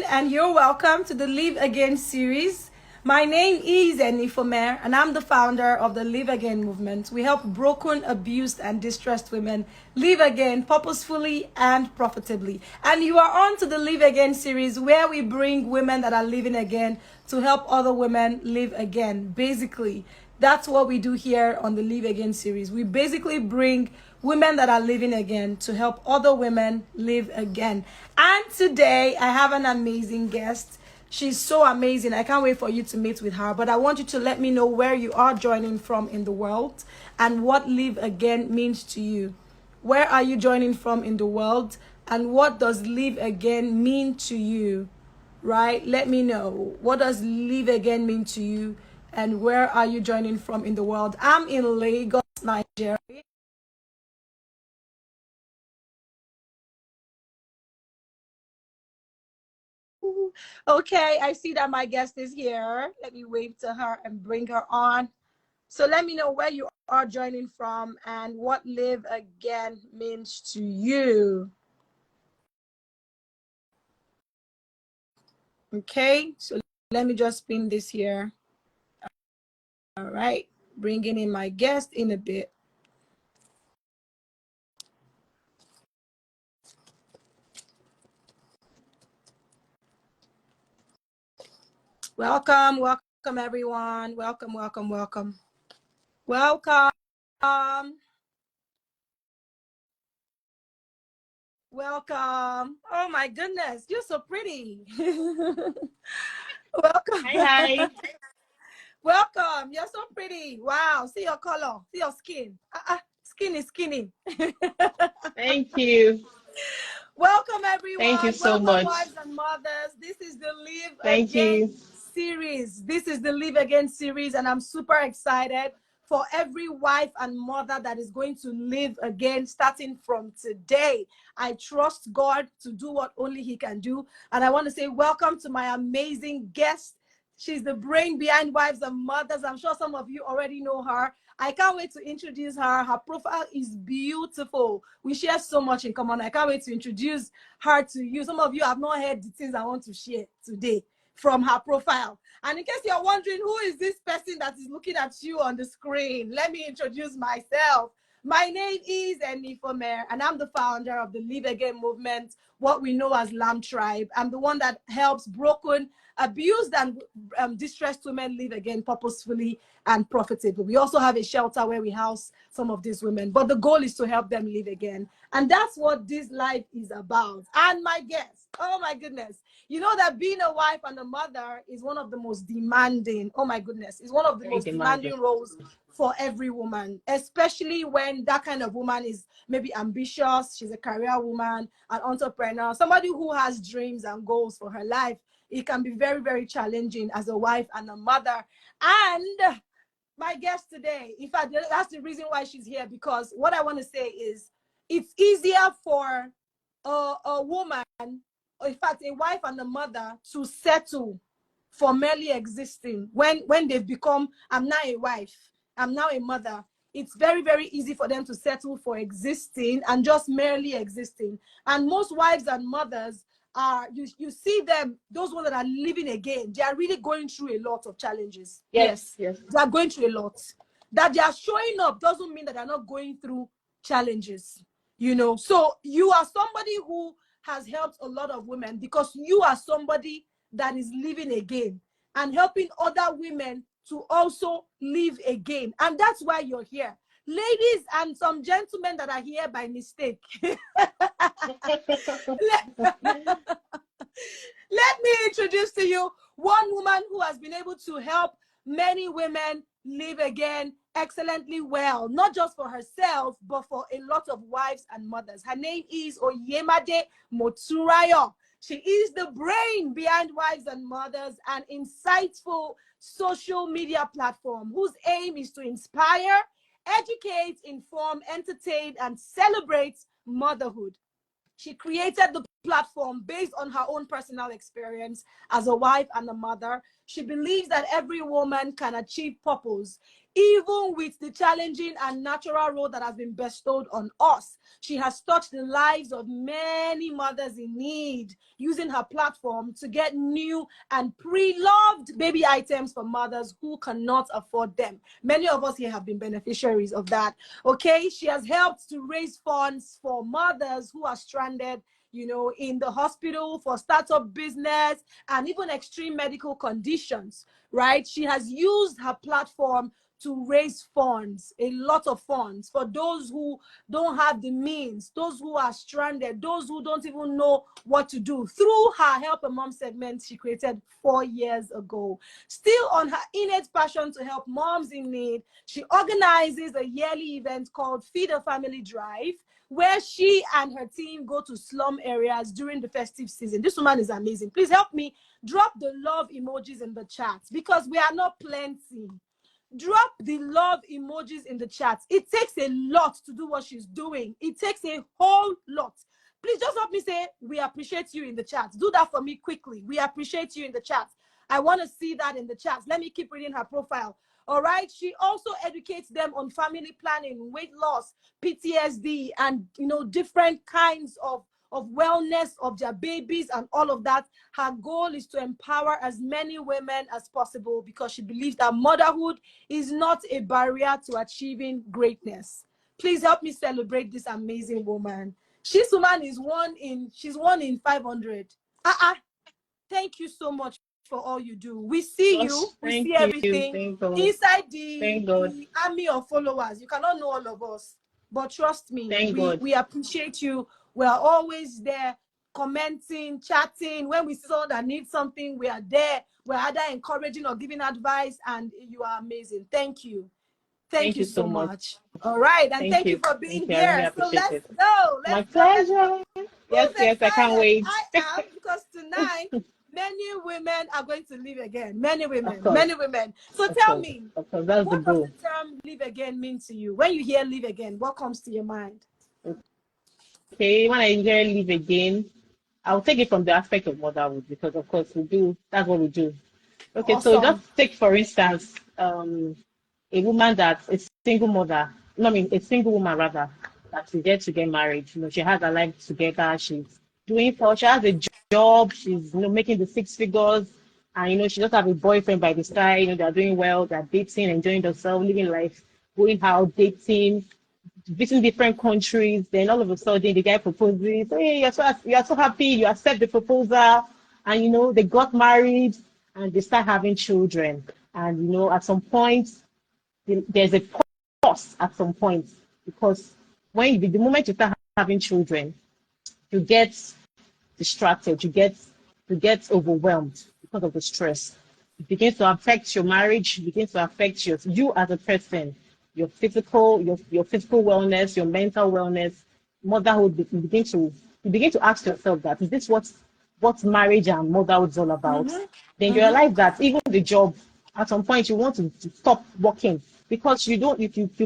and you're welcome to the Live Again series. My name is Enifomer, and I'm the founder of the Live Again movement. We help broken, abused, and distressed women live again purposefully and profitably. And you are on to the Live Again series, where we bring women that are living again to help other women live again. Basically, that's what we do here on the Live Again series. We basically bring women that are living again to help other women live again. And today I have an amazing guest. She's so amazing. I can't wait for you to meet with her. But I want you to let me know where you are joining from in the world and what live again means to you. Where are you joining from in the world and what does live again mean to you? Right? Let me know. What does live again mean to you? And where are you joining from in the world? I'm in Lagos, Nigeria. Okay, I see that my guest is here. Let me wave to her and bring her on. So let me know where you are joining from and what live again means to you. Okay, so let me just pin this here. All right, bringing in my guest in a bit. Welcome, welcome everyone. Welcome, welcome, welcome. Welcome. Welcome. Oh my goodness, you're so pretty. Welcome. Hi, hi. Welcome. You're so pretty. Wow. See your color. See your skin. Skin is skinny. Thank you. Welcome, Thank you everyone. so Welcome, much. wives and mothers. This is the Live Thank Again you. series. This is the Live Again series, and I'm super excited for every wife and mother that is going to live again starting from today. I trust God to do what only He can do. And I want to say welcome to my amazing guest. She's the brain behind Wives and Mothers. I'm sure some of you already know her. I can't wait to introduce her. Her profile is beautiful. We share so much in common. I can't wait to introduce her to you. Some of you have not heard the things I want to share today from her profile. And in case you're wondering who is this person that is looking at you on the screen, let me introduce myself. My name is Enifomer, and I'm the founder of the Live Again movement, what we know as Lamb Tribe. I'm the one that helps broken, abused, and distressed women live again purposefully and profitably. We also have a shelter where we house some of these women, but the goal is to help them live again. And that's what this life is about. And my guest, oh my goodness, you know that being a wife and a mother is one of the most demanding, oh my goodness, is one of the Very most demanding. demanding roles for every woman, especially when that kind of woman is maybe ambitious, she's a career woman, an entrepreneur, somebody who has dreams and goals for her life. It can be very, very challenging as a wife and a mother. And my guest today, in fact, that's the reason why she's here, because what I want to say is it's easier for a woman, or in fact, a wife and a mother, to settle for merely existing when they've become, I'm now a wife, I'm now a mother. It's very, very easy for them to settle for existing and just merely existing. And most wives and mothers are, you see them, those ones that are living again, they are really going through a lot of challenges. Yes, Yes, yes. they are going through a lot. That they are showing up doesn't mean that they're not going through challenges, you know. So you are somebody who has helped a lot of women because you are somebody that is living again and helping other women to also live again. And that's why you're here. Ladies and some gentlemen that are here by mistake. Let me introduce to you one woman who has been able to help many women live again excellently well, not just for herself, but for a lot of wives and mothers. Her name is Oyemade Moturayo. She is the brain behind Wives and Mothers, an insightful social media platform whose aim is to inspire, educate, inform, entertain, and celebrate motherhood. She created the platform based on her own personal experience as a wife and a mother. She believes that every woman can achieve purpose, even with the challenging and natural role that has been bestowed on us. She has touched the lives of many mothers in need, using her platform to get new and pre-loved baby items for mothers who cannot afford them. Many of us here have been beneficiaries of that. Okay, she has helped to raise funds for mothers who are stranded, in the hospital, for startup business, and even extreme medical conditions, right? She has used her platform to raise funds, a lot of funds, for those who don't have the means, those who are stranded, those who don't even know what to do, through her Help a Mom segment she created 4 years ago. Still on her innate passion to help moms in need, she organizes a yearly event called Feed a Family Drive, where she and her team go to slum areas during the festive season. This woman is amazing. Please help me drop the love emojis in the chat, because we are not plenty. Drop the love emojis in the chat. It takes a lot to do what she's doing. It takes a whole lot. Please just help me say, we appreciate you in the chat. Do that for me quickly. We appreciate you in the chat. I want to see that in the chat. Let me keep reading her profile. All right. She also educates them on family planning, weight loss, PTSD, and, different kinds of wellness of their babies and all of that. Her goal is to empower as many women as possible, because she believes that motherhood is not a barrier to achieving greatness. Please help me celebrate this amazing woman. This woman is she's 1 in 500. Thank you so much for all you do. We see Gosh, you, we thank see you. everything Thank God. inside Thank God. the army of followers. You cannot know all of us, but trust me, Thank God. we appreciate you. We are always there, commenting, chatting. When we see someone that needs something, we are there. We're either encouraging or giving advice, and you are amazing. Thank you. Thank Thank you you so so much. much. All right, and Thank thank you you. for Thank being you. I really here. So appreciate let's it. go. My Let's go. pleasure. Yes, Who's yes, I can't excited? wait. I am, because tonight many women are going to live again. Many Of women, course. many women. So Of tell course. me, Of course. That's the what does goal. the term live again mean to you? When you hear live again, what comes to your mind? Okay. When I hear live again, I'll take it from the aspect of motherhood, because of course we do, that's what we do. Okay, so just Awesome. take for instance, a woman that's a single mother, no, I mean a single woman rather, that is yet to get married. She has her life together. She's doing well. She has a job. She's making the 6 figures, and she just have a boyfriend by the side. They're doing well. They're dating, enjoying themselves, living life, going out, dating, visiting different countries. Then all of a sudden, the guy proposes. Hey, you're so happy. You accept the proposal, and they got married and they start having children. And at some point, there's a pause at some point, because the moment you start having children, you get distracted, you get overwhelmed because of the stress. It begins to affect your marriage, it begins to affect you as a person, your physical wellness, your mental wellness, motherhood. You begin to ask yourself, that is this what marriage and motherhood is all about? Then you Mm-hmm. realize that even the job, at some point you want to stop working, because you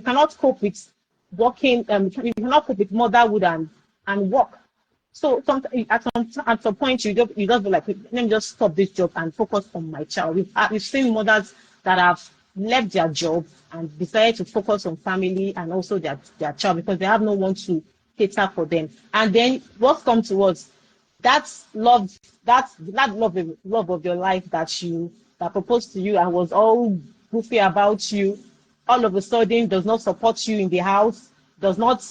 cannot cope with working, you cannot cope with motherhood and work. So at some point you just be like, let me just stop this job and focus on my child. We've seen mothers that have left their job and decided to focus on family and also their child, because they have no one to cater for them. And then what comes towards that's love, that love of your life, that proposed to you and was all goofy about you, all of a sudden does not support you in the house, does not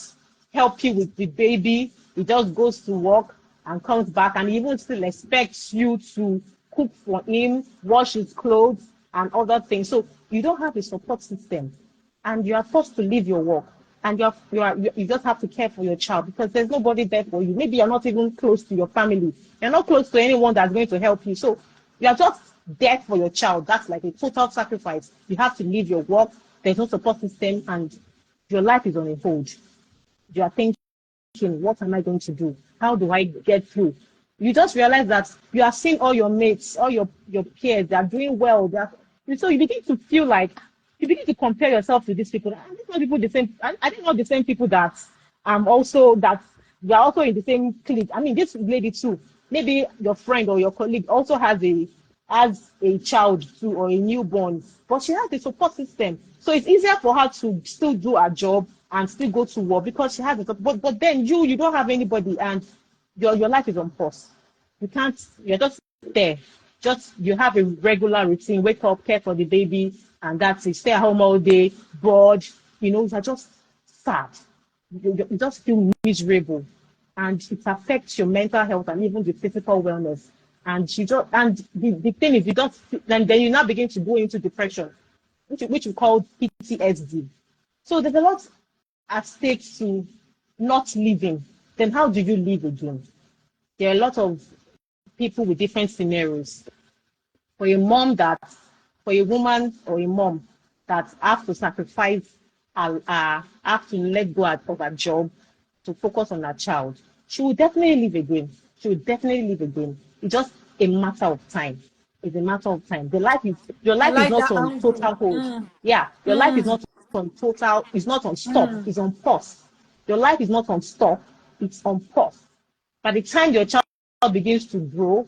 help you with the baby. He just goes to work and comes back, and he even still expects you to cook for him, wash his clothes, and other things. So you don't have a support system, and you are forced to leave your work, and you just have to care for your child, because there's nobody there for you. Maybe you're not even close to your family. You're not close to anyone that's going to help you. So you are just there for your child. That's like a total sacrifice. You have to leave your work. There's no support system, and your life is on a hold. You are thinking, what am I going to do? How do I get through? You just realize that you are seeing all your mates, all your peers, they are doing well. So you begin to feel like, you begin to compare yourself to these people. Are these not people the same? Are they not the same people that also that you are also in the same clique. I mean, this lady too, maybe your friend or your colleague also has a child too or a newborn, but she has a support system. So it's easier for her to still do her job and still go to work because she has it. But then you don't have anybody and your life is on pause. You can't, you're just there. Just you have a regular routine, wake up, care for the baby, and that's it. Stay at home all day, bored, you're just sad. You just feel miserable. And it affects your mental health and even the physical wellness. And the thing is you don't then you now begin to go into depression, which we call PTSD. So there's a lot at stake to not living. Then how do you live again? There are a lot of people with different scenarios. For a mom for a woman or a mom that have to sacrifice, have to let go of her job to focus on her child, she will definitely live again. She will definitely live again. It's just a matter of time. It's a matter of time. Your I life is like not that on angle. total hold. Yeah, your life is not on total, it's not on stop, it's on pause. Your life is not on stop, it's on pause. By the time your child begins to grow,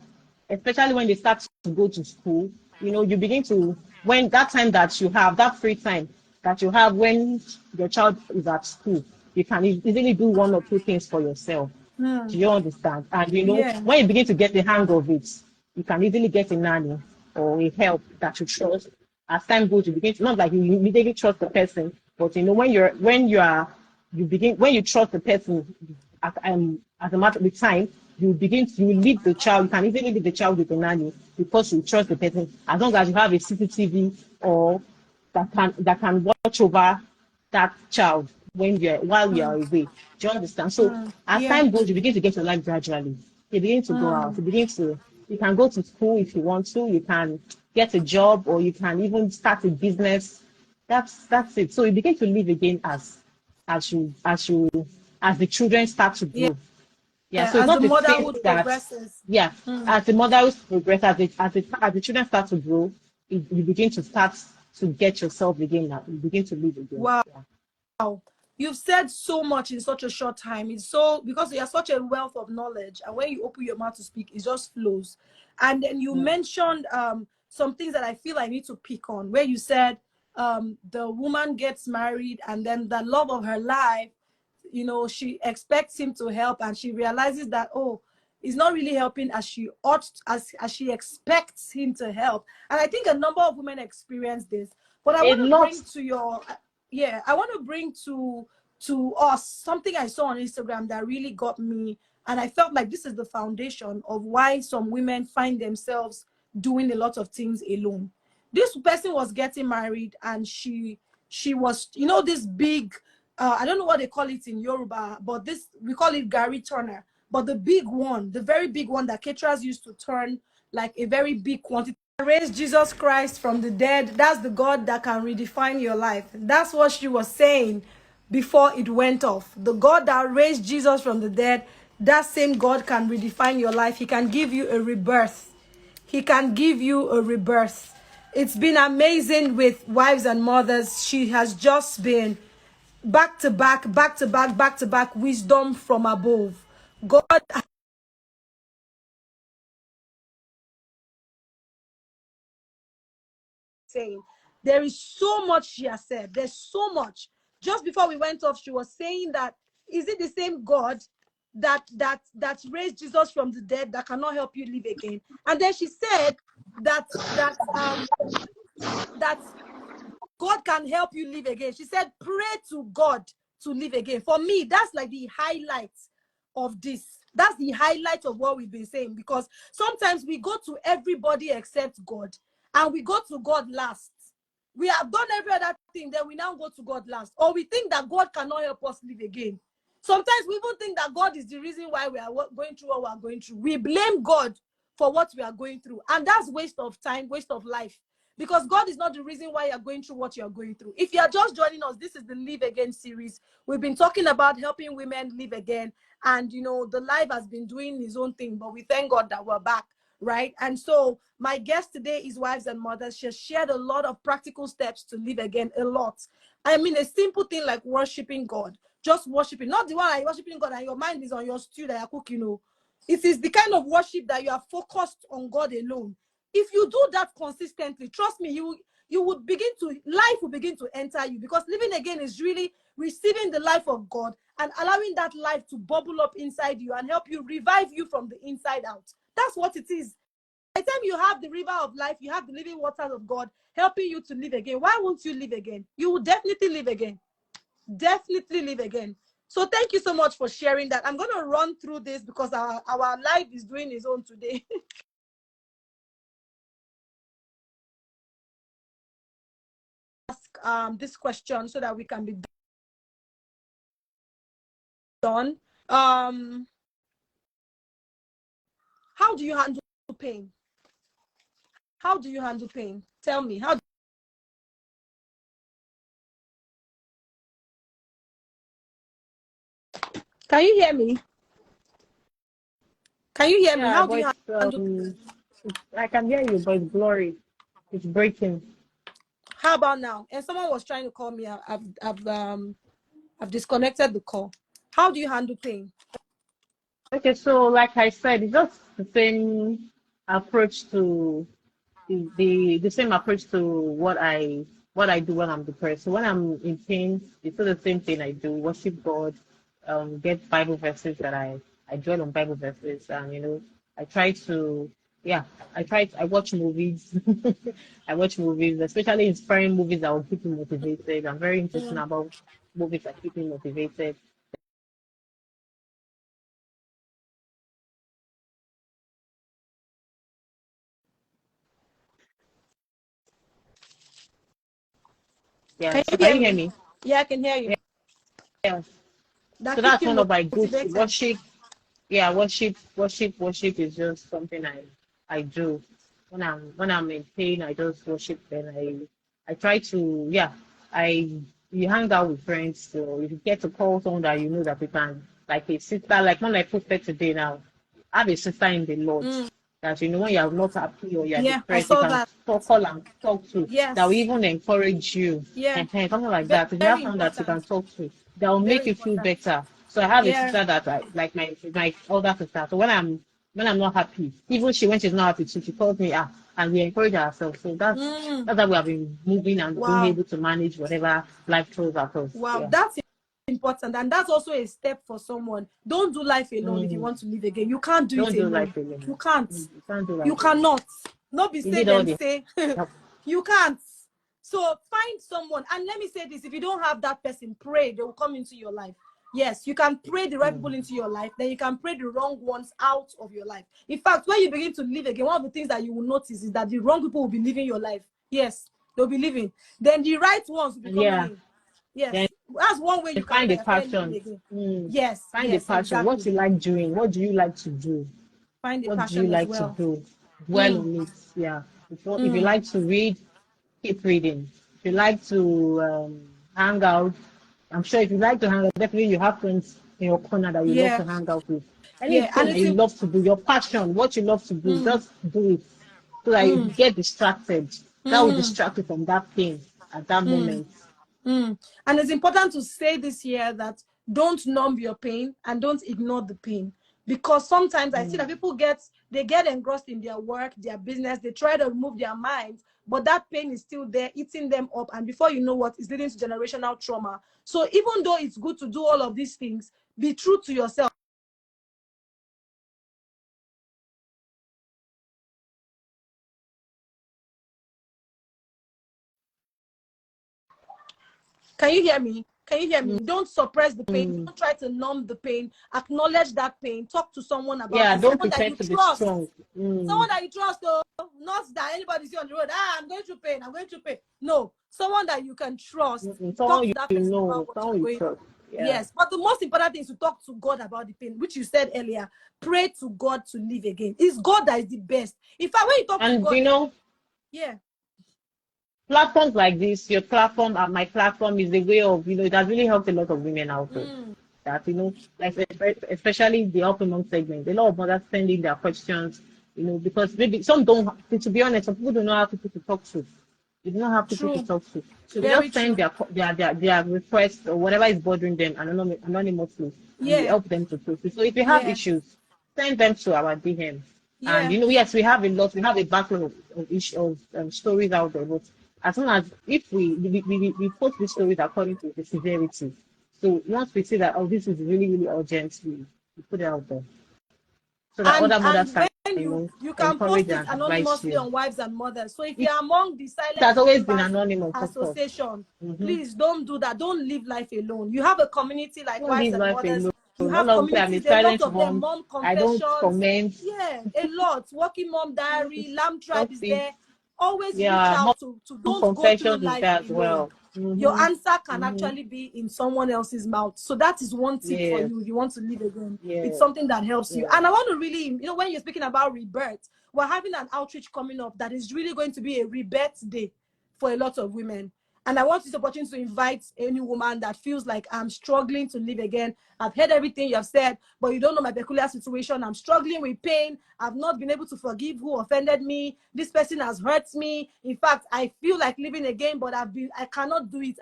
especially when they start to go to school, you begin to, when that time that you have, that free time that you have when your child is at school, you can easily do one or two things for yourself. Do you understand? And Yeah. when you begin to get the hang of it, you can easily get a nanny or a help that you trust. As time goes, you begin to, not like you immediately trust the person, but when you trust the person, as a matter of time, you leave the child. You can easily leave the child with a nanny because you trust the person. As long as you have a CCTV or that can watch over that child while you are away. Do you understand? So as Yeah. time goes, you begin to get your life gradually. You begin to go out. You can go to school if you want to. You can get a job or you can even start a business. That's it. So you begin to live again as the children start to Yeah. grow. Yeah, so it's As the not a phase motherhood that, progresses. yeah, as the motherhood progress, as the children start to grow, you begin to start to get yourself again now. You begin to live again. Wow. Yeah. You've said so much in such a short time. It's so because you are such a wealth of knowledge, and when you open your mouth to speak, it just flows. And then you Mm. mentioned some things that I feel I need to pick on, where you said the woman gets married, and then the love of her life, she expects him to help, and she realizes that, oh, he's not really helping as she ought, as she expects him to help. And I think a number of women experience this. But I A want to lot. bring to your, yeah, I want to bring to us something I saw on Instagram that really got me, and I felt like this is the foundation of why some women find themselves doing a lot of things alone. This person was getting married, and she was, this big, I don't know what they call it in Yoruba, but this, we call it Gary Turner. But the big one, the very big one that caterers used to turn like a very big quantity. Raised Jesus Christ from the dead. That's the God that can redefine your life. That's what she was saying before it went off. The God that raised Jesus from the dead, that same God can redefine your life. He can give you a rebirth. He can give you a rebirth. It's been amazing with wives and mothers. She has just been back to back, back to back, back to back wisdom from above. God saying there is so much she has said. There's so much. Just before we went off, she was saying that, is it the same God that raised Jesus from the dead that cannot help you live again? And then she said that that God can help you live again. She said, pray to God to live again. For me, that's like the highlight of this. That's the highlight of what we've been saying, because sometimes we go to everybody except God, and we go to God last. We have done every other thing, then we now go to God last. Or we think that God cannot help us live again. Sometimes we even think that God is the reason why we are going through what we are going through. We blame God for what we are going through. And that's waste of time, waste of life. Because God is not the reason why you're going through what you're going through. If you're just joining us, this is the Live Again series. We've been talking about helping women live again. And, the life has been doing his own thing, but we thank God that we're back, right? And so my guest today is Wives and Mothers. She has shared a lot of practical steps to live again, a lot. I mean, a simple thing like worshiping God, just worshiping, not the one that you're worshiping God and your mind is on your stew that you're cooking. You know, it is the kind of worship that you are focused on God alone. If you do that consistently, trust me, you would begin to, life will begin to enter you, because living again is really receiving the life of God and allowing that life to bubble up inside you and help you, revive you from the inside out. That's what it is. By the time you have the river of life, you have the living waters of God helping you to live again. Why won't you live again? You will definitely live again. Definitely live again. So thank you so much for sharing that. I'm going to run through this because our life is doing its own today. Ask this question so that we can be done. How do you handle pain? How do you handle pain? Tell me. Can you hear me? Can you hear me? Yeah, How do but you handle pain? I can hear you, but it's blurry. It's breaking. How about now? And someone was trying to call me. I've disconnected the call. How do you handle pain? Okay, so like I said, it's just the same approach to the same approach to what I do when I'm depressed. So when I'm in pain, it's still the same thing I do: worship God, get Bible verses that I dwell on Bible verses, and I try to yeah I watch movies. I watch movies, especially inspiring movies that will keep me motivated. I'm very interested about movies that keep me motivated. Can Yeah, you so can hear you hear me? me? Yeah, I can hear you. Yeah. That So keeps that's you one of my go-to motivated. worship. Yeah, worship is just something I do when I'm in pain. I just worship. Then I try to I you hang out with friends. So if you get to call someone that you know that you can, like a sister, like one I posted today now. I have a sister in the Lord Mm, that when you are not happy or you are yeah, I depressed, you saw can that. call and talk to, that will Yes. even encourage you, Yeah. something like Very, that. If you have very someone that you important. can talk to, that will make Very you feel important. better. So I have a Yeah. sister that like my older sister. So when I'm not happy, even when she's not happy, she calls me and we encourage ourselves. So that's Mm, that's how we have been moving and being wow. able to manage whatever life throws at us. Wow. Yeah. That's important. And that's also a step for someone. Don't do life alone if you Mm. want to live again. You can't do it Don't do alone. life alone. You can't. You can't do You life alone. cannot. Not be You say need all them the say. help. You can't. So find someone. And let me say this: if you don't have that person, pray. They will come into your life. Yes, you can pray the right Mm. people into your life, then you can pray the wrong ones out of your life. In fact, when you begin to live again, one of the things that you will notice is that the wrong people will be living your life. Yes, they'll be living. Then the right ones will be And coming yeah, in. then Yes, that's one way you can know find that a you're starting living passion. again. Mm. Yes, Find a yes, passion. What exactly. you like doing? What do you like to do? Find a What do you passion as like to well. do? Dwell Mm, on it. Yeah. If you mm, like to read, keep reading. If you like to hang out, I'm sure if you like to hang out, definitely you have friends in your corner that you love yeah, to hang out with. yeah, and Anything that it's you love to do, your passion, what you love to do, mm, just do it. So that you mm, get distracted. That will mm, distract you from that pain at that mm. moment. And it's important to say this year that don't numb your pain and don't ignore the pain. Because sometimes I see that Mm. people get engrossed in their work, their business, they try to remove their minds, but that pain is still there, eating them up. And before you know what, it's leading to generational trauma. So even though it's good to do all of these things, be true to yourself. Can you hear me? Can you hear me? Don't suppress the pain. Mm. Don't try to numb the pain. Acknowledge that pain. Talk to someone about Yeah, it. don't Someone that pretend you to be trust. strong. Mm. Someone that you trust, though, not that anybody see on the road. I'm going through pain. I'm going through pain. No, someone that you can trust. Mm-mm. Talk Someone to that person about what someone you're you going trust. through. Yeah. Yes, but the most important thing is to talk to God about the pain, which you said earlier. Pray to God to live again. It's God that is the best. In fact, when you talk to And God, yeah, platforms like this, your platform and my platform is a way of, it has really helped a lot of women out there. mm, That, like especially the up and segment, a lot of mothers sending their questions, because maybe some don't, to be honest, some people don't know how people to talk to. You do not have people to True. talk to. So they Very just send true. their requests or whatever is bothering them anonymously, and we Yeah. help them to process. So if you have Yeah. issues, send them to our DM. And Yeah. yes, we have a lot. We have a backlog of stories out there. But as soon as if we post these stories according to the severity. So once we see that this is really really urgent, we put it out there so that other mothers And can when you can encourage post it and advise anonymously you. on Wives and Mothers. So if It you're among the silent has always been sleepers anonymous, of course. association, Mm-hmm. please don't do that. Don't live life alone. You have a community like Don't Wives live and life Mothers. alone. You All have of them, I'm a communities, a lot silent of them, mom. mom I don't confessions. comment. Yeah, a lot. Working Mom Diary, Lamb Tribe Just is see. there. Always reach Yeah, out mom to don't go through confessions is life there as alone. well. Your Mm-hmm. answer can Mm-hmm. actually be in someone else's mouth. So that is one tip for Yes, you if you want to live again. It's yes, something that helps you. yes. And I want to really, when you're speaking about rebirth, we're having an outreach coming up that is really going to be a rebirth day for a lot of women. And I want this opportunity to invite any woman that feels like I'm struggling to live again. I've heard everything you have said, but you don't know my peculiar situation. I'm struggling with pain. I've not been able to forgive who offended me. This person has hurt me. In fact, I feel like living again, but I cannot do it.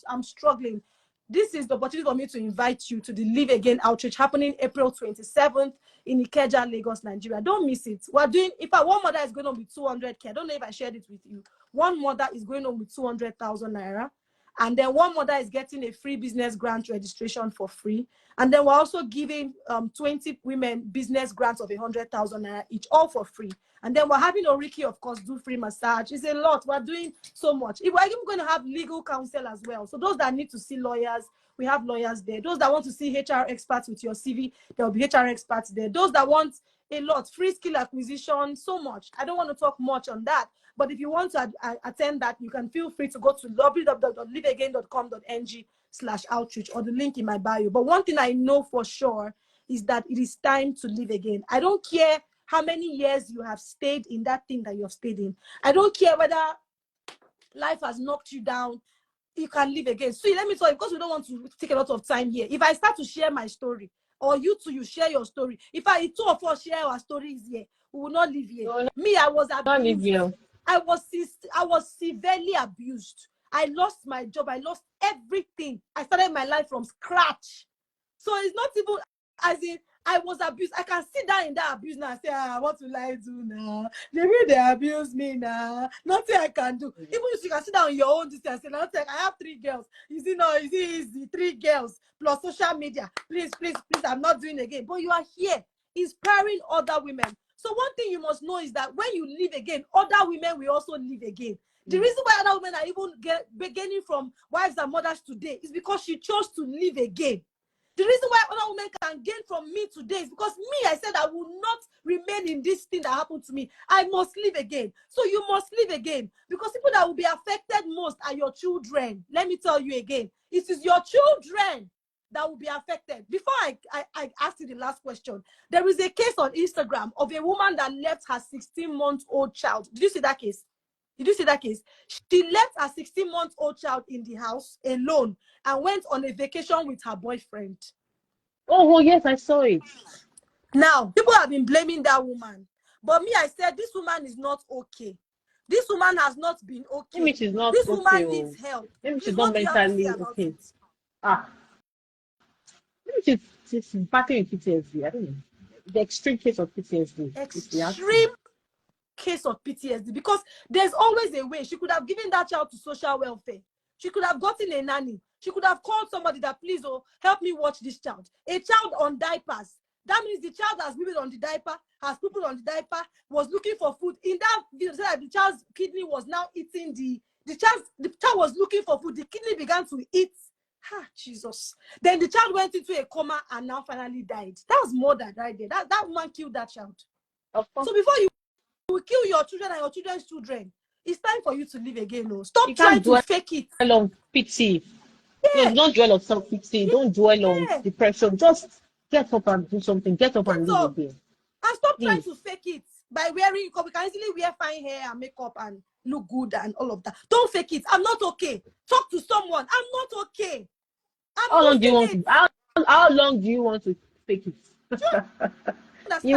I'm struggling. This is the opportunity for me to invite you to the Live Again outreach happening April 27th in Ikeja, Lagos, Nigeria. Don't miss it. We're doing, in fact, one mother is going on with 200K. I don't know if I shared it with you. One mother is going on with 200,000 naira. And then one mother is getting a free business grant registration for free. And then we're also giving 20 women business grants of 100,000 naira each, all for free. And then we're having Oriki, of course, do free massage. It's a lot. We're doing so much. We're even going to have legal counsel as well. So those that need to see lawyers, we have lawyers there. Those that want to see HR experts with your CV, there will be HR experts there. Those that want a lot, free skill acquisition, so much. I don't want to talk much on that. But if you want to attend that, you can feel free to go to www.liveagain.com.ng/outreach or the link in my bio. But one thing I know for sure is that it is time to live again. I don't care how many years you have stayed in that thing that you have stayed in. I don't care whether life has knocked you down. You can live again. So let me tell you, because we don't want to take a lot of time here. If I start to share my story, or you two, you share your story. If two of us share our stories here, we will not live here. No, Me, I was not live abused. here. I was severely abused. I lost my job. I lost everything. I started my life from scratch. So it's not even as in I was abused. I can sit down in that abuse now and say, what will I do now? The way they abuse me now, nothing I can do. Even if you can sit down on your own distance and say, nothing, I have 3 girls. You see, no, is it easy? 3 girls plus social media. Please, please, please, I'm not doing it again. But you are here inspiring other women. So one thing you must know is that when you live again, other women will also live again. The reason why other women are even beginning from wives and mothers today is because she chose to live again. The reason why other women can gain from me today is because me, I said I will not remain in this thing that happened to me. I must live again. So you must live again. Because people that will be affected most are your children. Let me tell you again. It is your children that will be affected. Before I asked you the last question, there is a case on Instagram of a woman that left her 16-month-old child. Did you see that case? Did you see that case? She left her 16-month-old child in the house alone and went on a vacation with her boyfriend. Oh, yes, I saw it. Now, people have been blaming that woman. But me, I said, this woman is not okay. This woman has not been okay. Maybe she's not This okay. woman needs help. Maybe Please, she's not what do you have to say mentally about okay. it? Ah, maybe she's battling with PTSD. I don't know. The extreme case of PTSD, if you ask me. Extreme case of PTSD, because there's always a way. She could have given that child to social welfare. She could have gotten a nanny. She could have called somebody that, please, help me watch this child. A child on diapers. That means the child has been on the diaper, has people on the diaper, was looking for food. In that video, so that the child's kidney was now eating the child was looking for food. The kidney began to eat. Jesus. Then the child went into a coma and now finally died. That was murder right there. That woman killed that child. Of course. So before you will kill your children and your children's children, it's time for you to live again. No. Stop You trying can't to dwell fake it. on pity. No, Yeah. don't dwell on self-pity. Don't dwell on Yeah. depression. Just get up and do something. Get up and Get live up again. and stop trying Please. to fake it by wearing, because we can easily wear fine hair and makeup and look good and all of that. Don't fake it. I'm not okay. Talk to someone. I'm not okay. I'm How long do you losing want it. to? How long do you want to fake it? You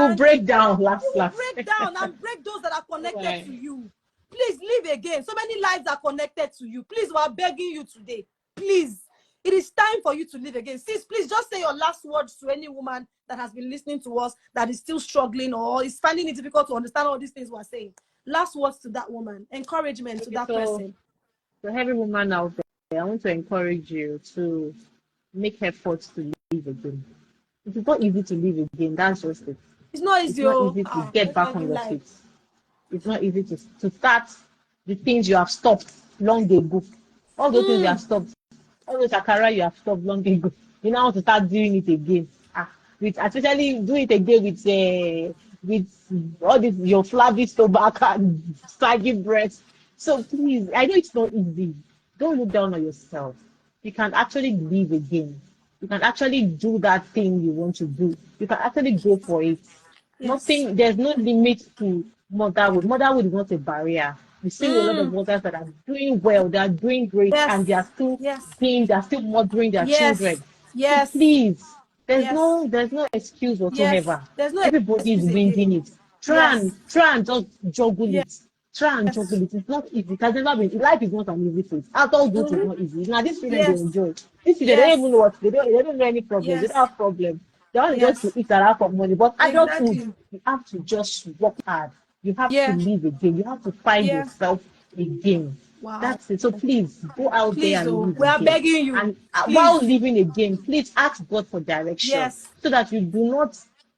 will Understand? break down You last. will break down and break those that are connected Right. to you. Please live again. So many lives are connected to you. Please, we're begging you today. Please, it is time for you to live again. Sis, please just say your last words to any woman that has been listening to us that is still struggling or is finding it difficult to understand all these things we're saying. Last words to that woman. Encouragement to that person. So every woman out there, I want to encourage you to make efforts to live again. It is not easy to live again. That's just it. It's not It's easy. not easy to get back on your feet. It's not easy to start the things you have stopped long ago. All those things you have stopped, all those akara you have stopped long ago. You now want to start doing it again. With especially do it again with all this your flabby stomach and saggy breasts. So please, I know it's not easy. Don't look down on yourself. You can actually live again. You can actually do that thing you want to do. You can actually go for it. Yes. Nothing, there's no limit to motherhood. Motherhood is not a barrier. We see a lot of mothers that are doing well, they are doing great, Yes. and they are still mothering their Yes. children. Yes. So please, there's Yes. no excuse Yes. whatsoever. There's no Everybody is excuse winging again. it. Yes. Try and just juggle Yes. it. Try and juggle it. It's not easy. It has never been. Life is not an easy thing. Adulthood is not easy. Now these children they Yes. enjoy. These children they don't Yes. even know what they don't know any problems. They Yes. don't have problems. They want just Yes. to eat and have some money. But adulthood, Exactly. you have to just work hard. You have to Yeah. live again. You have to find Yeah. yourself again. Wow. That's it. So please go out there Please, and oh, live we are again. begging you. And while Please. living again, please ask God for direction Yes. so that you do not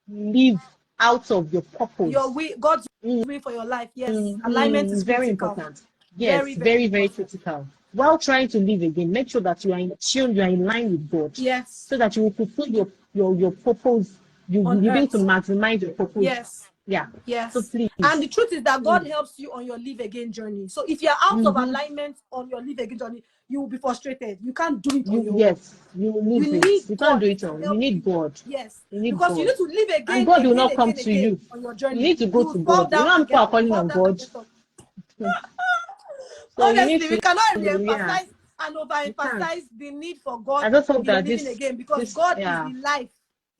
live out of your Your purpose. will, God's will for your life. Yes. Alignment is Very critical. important. Very, Yes, very very, very important. critical. While trying to live again, make sure that you are in tune, you are in line with God, Yes. so that you will fulfill your purpose. You will On be able to earth. maximize your purpose. Yes. Yeah. So Yes. please, And the truth is that God please. helps you on your live again journey. So if you're out of alignment on your live again journey, you will be frustrated. You can't do it on your own. You will You lose it. need You can't God do it to on. You help need you. God. Yes. You need Because you God. need to live And again, God will again, not come again, to again you. on your You journey. need to go You to will fall God. You know down how and people get are up, calling fall on down and God. get up. So you need Honestly, we to, cannot yeah, re-emphasize and you can. overemphasize the need for God I just hope in that living again, because this, God is yeah. the life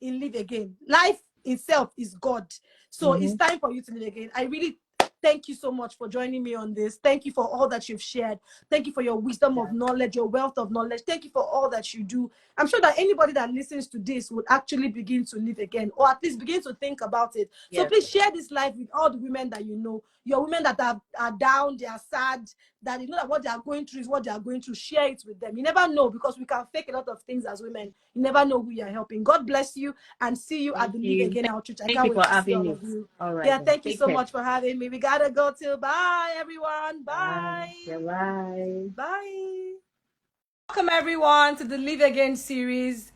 in live again. Life itself is God. So it's time for you to live again. I really thank you so much for joining me on this. Thank you for all that you've shared. Thank you for your wisdom of knowledge, your wealth of knowledge. Thank you for all that you do. I'm sure that anybody that listens to this would actually begin to live again, or at least begin to think about it. So please share this life with all the women that you know. Your women that are down, they are sad, that you know that what they are going through is what they are going through. Share it with them. You never know, because we can fake a lot of things as women. You never know who you are helping. God bless you, and see you at Thank the Live you. Again Outreach. I Thank can't you wait for to see having all me. of you. All right Yeah, then. thank you Take so care. much for having me. We gotta go till bye, everyone. Bye. Bye. Bye. Bye. Welcome everyone to the Live Again series.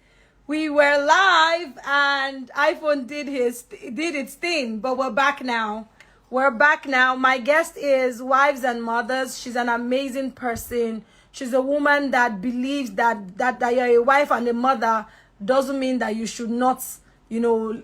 We were live and iPhone did its thing, but we're back now. We're back now. My guest is Wives and Mothers. She's an amazing person. She's a woman that believes that you're a wife and a mother doesn't mean that you should not,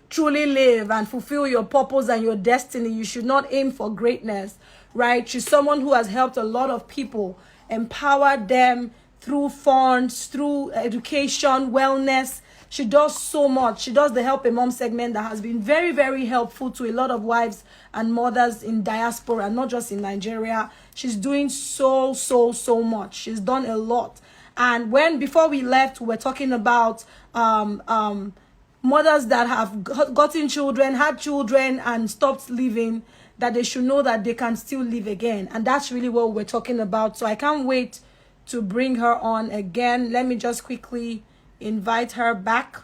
truly live and fulfill your purpose and your destiny. You should not aim for greatness, right? She's someone who has helped a lot of people, empowered them through funds, through education, wellness. She does so much. She does the Help a Mom segment that has been very, very helpful to a lot of wives and mothers in diaspora, not just in Nigeria. She's doing so, so, so much. She's done a lot. And before we left, we were talking about mothers that have gotten children, had children, and stopped living, that they should know that they can still live again. And that's really what we're talking about. So I can't wait to bring her on again. Let me just quickly invite her back.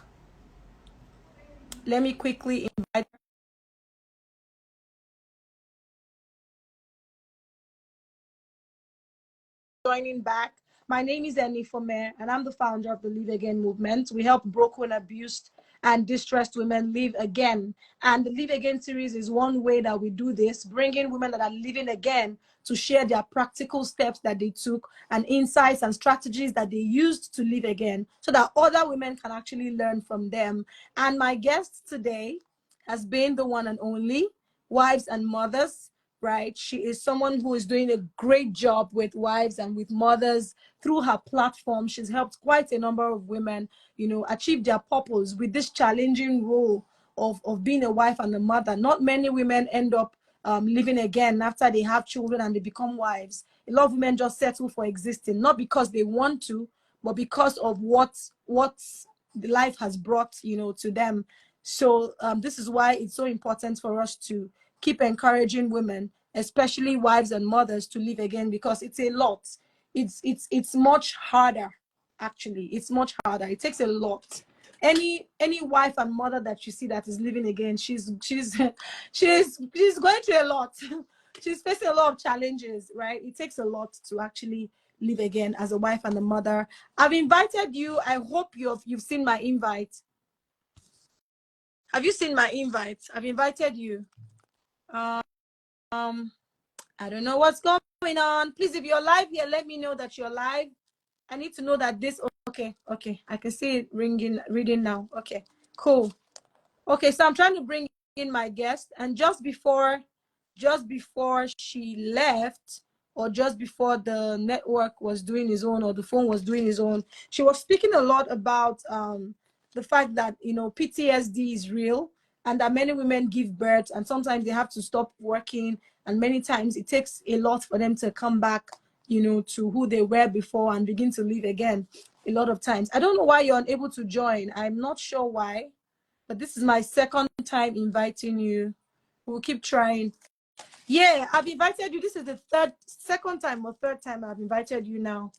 Let me quickly invite her. Joining back. My name is Enifome, and I'm the founder of the Live Again movement. We help broken, abused, and distressed women live again. And the Live Again series is one way that we do this, bringing women that are living again to share their practical steps that they took and insights and strategies that they used to live again, so that other women can actually learn from them. And my guest today has been the one and only Wives and Mothers, right? She is someone who is doing a great job with wives and with mothers through her platform. She's helped quite a number of women, achieve their purpose with this challenging role of being a wife and a mother. Not many women end up living again after they have children and they become wives. A lot of women just settle for existing, not because they want to, but because of what the life has brought, you know, to them. So this is why it's so important for us to keep encouraging women, especially wives and mothers, to live again, because it's a lot. It's much harder. Actually, it's much harder. It takes a lot. Any wife and mother that you see that is living again, she's she's going through a lot. She's facing a lot of challenges, right? It takes a lot to actually live again as a wife and a mother. I've invited you. I hope you've seen my invite. Have you seen my invite? I've invited you. Um, I don't know what's going on. Please, if you're live here, let me know that you're live. I need to know that this. Okay. I can see it reading now. Okay, cool. Okay, so I'm trying to bring in my guest, and just before she left, or just before the network was doing its own, or the phone was doing its own, she was speaking a lot about the fact that, you know, PTSD is real, and that many women give birth and sometimes they have to stop working, and many times it takes a lot for them to come back, you know, to who they were before and begin to live again. A lot of times, I don't know why you're unable to join. I'm not sure why, but this is my second time inviting you. We'll keep trying. Yeah, I've invited you. This is the second time or third time I've invited you now.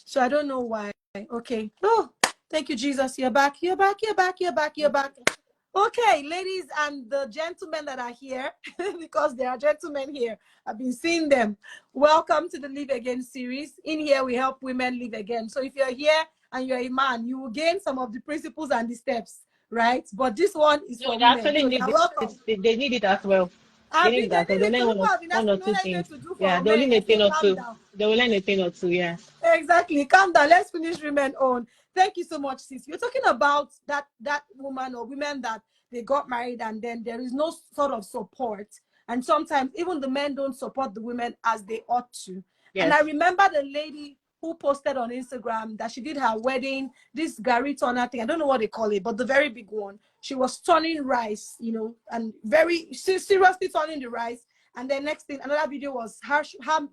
So I don't know why. Okay. Oh, thank you, Jesus. You're back. You're back. Okay, ladies and the gentlemen that are here, because there are gentlemen here. I've been seeing them. Welcome to the Live Again series. In here, we help women live again. So if you're here and you're a man, you will gain some of the principles and the steps, right? But this one is No, for they women. actually So need you're welcome. it. They need it as well. They need it They as well. need They it. learn So people have been one or asking, two what are you going things. to do Yeah, for they only men? need I a thing say, or calm two. down. They will learn a thing or two. Yeah. Exactly. Calm down. Let's finish women own. Thank you so much, sis. You're talking about that woman or women that they got married and then there is no sort of support. And sometimes even the men don't support the women as they ought to. And Yes. I remember the lady who posted on Instagram that she did her wedding, this Gary Turner thing. I don't know what they call it, but the very big one. She was turning rice, you know, and very seriously turning the rice. And then next thing, another video was her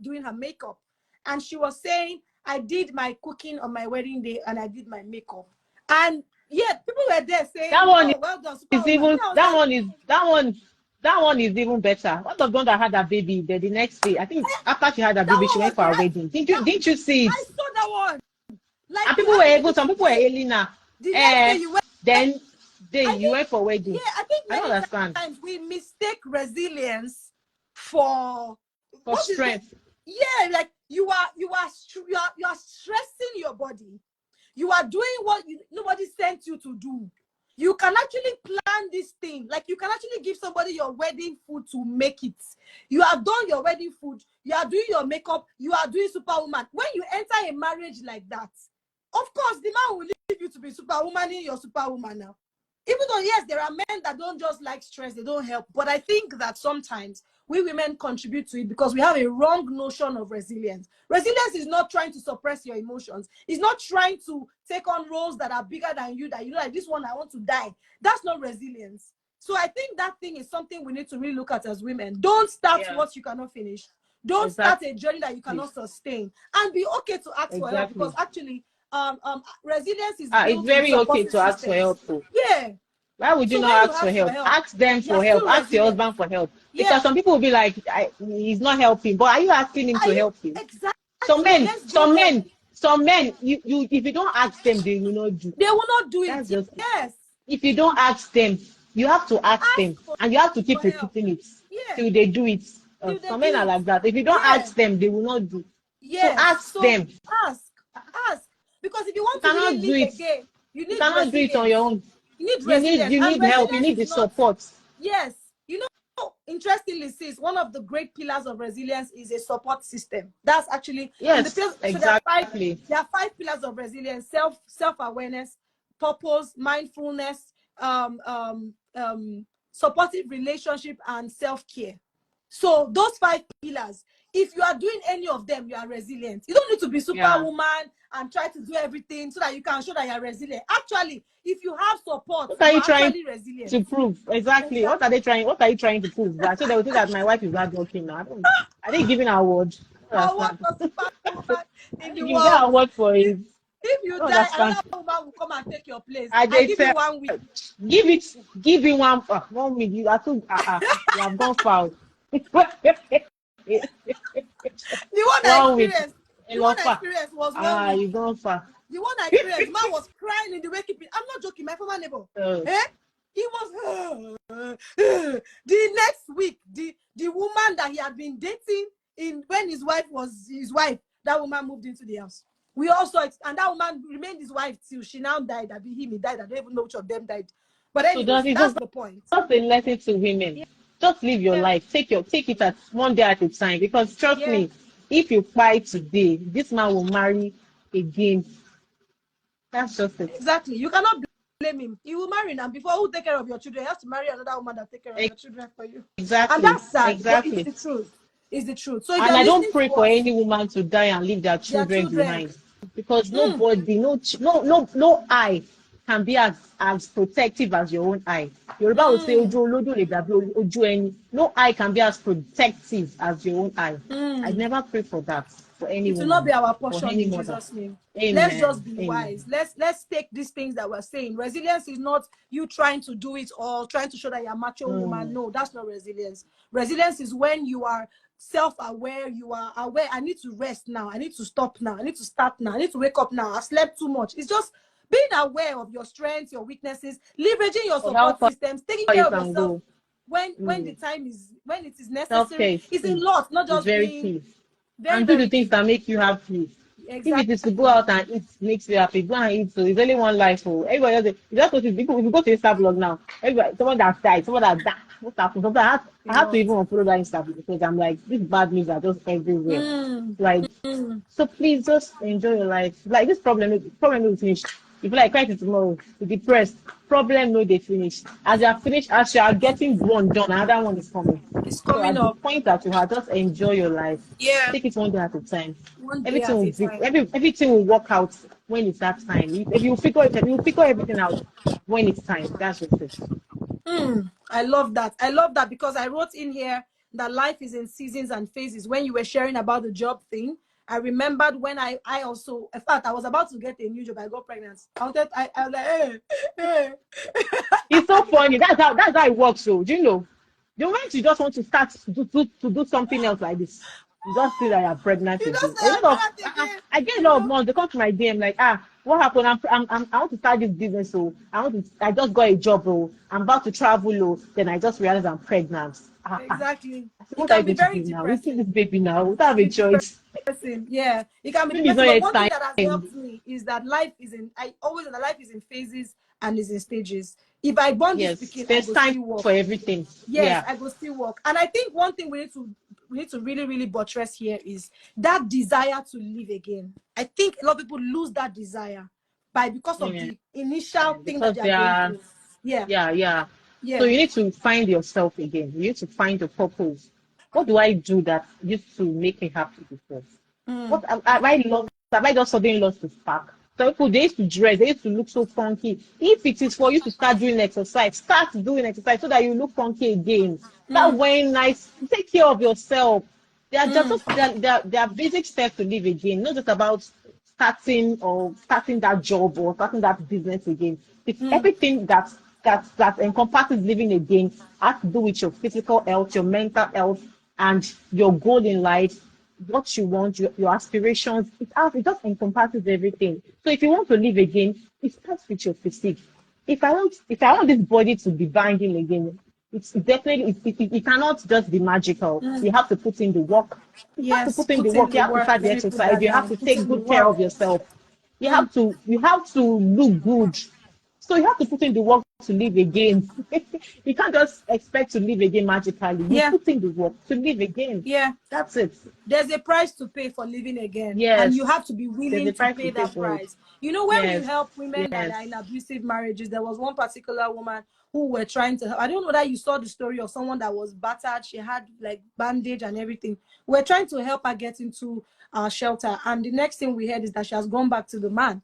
doing her makeup. And she was saying, I did my cooking on my wedding day and I did my makeup. And yeah, people were there saying, That one oh, well done, is superwoman. even Yeah, I was like, that one is even better. What of the one that had that baby the next day? I think after she had that that baby, she one went was for the her head. wedding. Didn't you see it? I saw that one. Like And the people were able. Some next people were day, Elena. the next day you went. Then I you think, went for wedding. yeah, I think I don't many understand. times we mistake resilience for For what is the, strength. yeah, like you are stressing your body. You are doing what nobody sent you to do. You can actually plan this thing. Like you can actually give somebody your wedding food to make it. You have done your wedding food. You are doing your makeup. You are doing superwoman. When you enter a marriage like that, of course, the man will leave you to be superwoman in your superwoman now. Even though, yes, there are men that don't just like stress, they don't help. But I think that sometimes we women contribute to it because we have a wrong notion of resilience. Resilience is not trying to suppress your emotions. It's not trying to take on roles that are bigger than you, that you know, like this one, I want to die. That's not resilience. So I think that thing is something we need to really look at as women. Don't start what you cannot finish. Don't start Exactly. a journey that you cannot sustain. And be okay to ask for help because Exactly. actually, resilience is It's built on very okay supporting to ask for systems. help too. Yeah. Why would you So when not you ask for ask for help? help, Ask them you're for help. still Ask your resilient. husband for help. Because Yeah. some people will be like, he's not helping. But are you asking him Are to you help you? exactly? Let's go there. Some men, you if you don't ask them, they will not do. They will not do it. That's just it. Yes. If you don't ask them, you have to ask Ask them. And you have to for keep help. repeating it Yeah. till they do it. Till they Some do men are it. like that. If you don't Yeah. ask them, they will not do. So Yes. ask So them. ask. Ask. Because if you You want to really cannot do live it. again, you You need cannot do it on your resilience. own. You need resilience. You And need help. You resilience need is the not, support. yes. You know, interestingly, sis, one of the great pillars of resilience is a support system. That's actually in the Yes, pill. So exactly. there are five pillars of resilience: self-awareness, purpose, mindfulness, supportive relationship, and self-care. So those five pillars, if you are doing any of them, you are resilient. You don't need to be Yeah. superwoman and try to do everything so that you can show that you're resilient. Actually, if you have support, What are you you are trying actually resilient. to prove? Exactly. What are they trying? What are you trying to prove? That so they will say that my wife is not working now. Are they giving her award? I I don't want understand. a superwoman I in the think you get world. award for it. If I you don't die, understand. another woman will come and take your place. I I they give you tell 1 week. give it give him 1 week. You are too you have gone foul. The one I 1 week. experienced, the one Enough. I experienced was 1 week. You gone far. The one I experienced, man was crying in the waking. I'm not joking. My former neighbor, Uh, eh? He was the next week. The woman that he had been dating in when his wife was his wife, that woman moved into the house. We also and that woman remained his wife till she now died. I be him, he died. I don't even know which of them died. But so anyways, it's that's just, the point. just a lesson to women. Yeah, Just live your yeah, life. Take it at one day at a time. Because trust yeah. me, if you fight today, this man will marry again. That's just it. Exactly. You cannot blame him. He will marry now. Before who take care of your children, you have to marry another woman that take care of your children for you. And Exactly. that's sad, but it's Exactly. the truth. It's the truth. So if And you're I don't listening pray to for us, any woman to die and leave their their children children, behind, because mm, nobody, no eye can be as protective as your own eye. Yoruba will say, mm, "Ojú olójú lè dàbí ojú ẹni." No eye can be as protective as your own eye. I mm. never pray for that for any It will not woman be our or portion any in mother. Jesus' name. Let's just Amen. be wise. Amen. Let's take these things that we're saying. Resilience is not you trying to do it or trying to show that you're a macho woman. Mm. No, that's not resilience. Resilience is when you are self-aware, you are aware. I need to rest now. I need to stop now. I need to start now. I need to wake up now. I slept too much. It's just being aware of your strengths, your weaknesses, leveraging your So how support far systems, taking you care of can yourself go? when the Mm. time is when it is necessary. Self-care is It's a key. lot, not It's just very being key. very, And do the very things key. that make you happy. If it is to Exactly. go out and eat makes you happy, go and eat. So it's only one life. So everybody else, you just notice people, if you go to Insta blog now, everybody, someone that died, someone that died, what happened? Sometimes A I have to lot. even unfollow that Insta because I'm like, these bad news are just everywhere. Mm, Like, mm. so please just enjoy your life. Like this problem will finish. If you like cry to tomorrow, you're depressed, problem no they finish. As you are finished, as you are getting one done, another one is coming. It's So coming at the up. point that you have, just enjoy your life. Yeah. Take it one day at a time. One day Everything at will a be, time. everything will work out when it's that time. If you figure it, you figure everything out when it's time. That's just it. I love that. I love that because I wrote in here that life is in seasons and phases. When you were sharing about the job thing, I remembered when I also, in fact, I was about to get a new job. I got pregnant. I was like, hey, hey. It's so funny. That's how it works. So do you know? The moment you just want to start to do something else like this, you just see that you're pregnant You again. don't say A I'm lot of pregnant again. I get a You lot of know? moms. They come to my DM like, what happened? I want to start this business. So I just got a job. Oh, I'm about to travel. Oh, then I just realized I'm pregnant. Exactly. I said, It what are you can be going to very do now? We keep depressing. this baby now. We It don't have can a be choice. depressing. Yeah, it can be Maybe it's depressing. not But yet one thing that has time. helped me is that life is in. I always know that life is in phases and is in stages. If I born this Yes, speaking, I there's go time still work. for everything. Yes, Yeah. I go still work. And I think one thing we need to really, really buttress here is that desire to live again. I think a lot of people lose that desire because of Yeah. the initial thing that Because they are they going are through. Yeah, yeah. So yeah. you need to find yourself again. You need to find your purpose. What do I do that used to make me happy before? Mm, What have I just suddenly lost the spark? So people they used to dress, they used to look so funky. If it is for you to start doing exercise, start doing exercise so that you look funky again. Start mm, wearing nice, take care of yourself. mm, They are basic steps to live again, not just about starting that job or starting that business again. It's mm, everything that encompasses living again has to do with your physical health, your mental health, and your goal in life, what you want, your aspirations. It just encompasses everything. So if you want to live again, it starts with your physique. If I want this body to be banging again, it's definitely it cannot just be magical. mm. You have to put in the work. You have to Yes, put in the put in work. the You have to work. start the Let me put exercise. that You have down. to Put take in the good care work. of yourself. Mm, You have to look good So you have to put in the work to live again. You can't just expect to live again magically. You Yeah. put in the work to live again. Yeah. That's it. There's a price to pay for living again, and you Yes. have to be There's a willing to price to pay pay that for it. price. You know, when we Yes. help women that Yes. are in abusive marriages, there was one particular woman who were trying to help. I don't know that you saw the story of someone that was battered. She had like bandage and everything. We're trying to help her get into shelter, and the next thing we heard is that she has gone back to the man.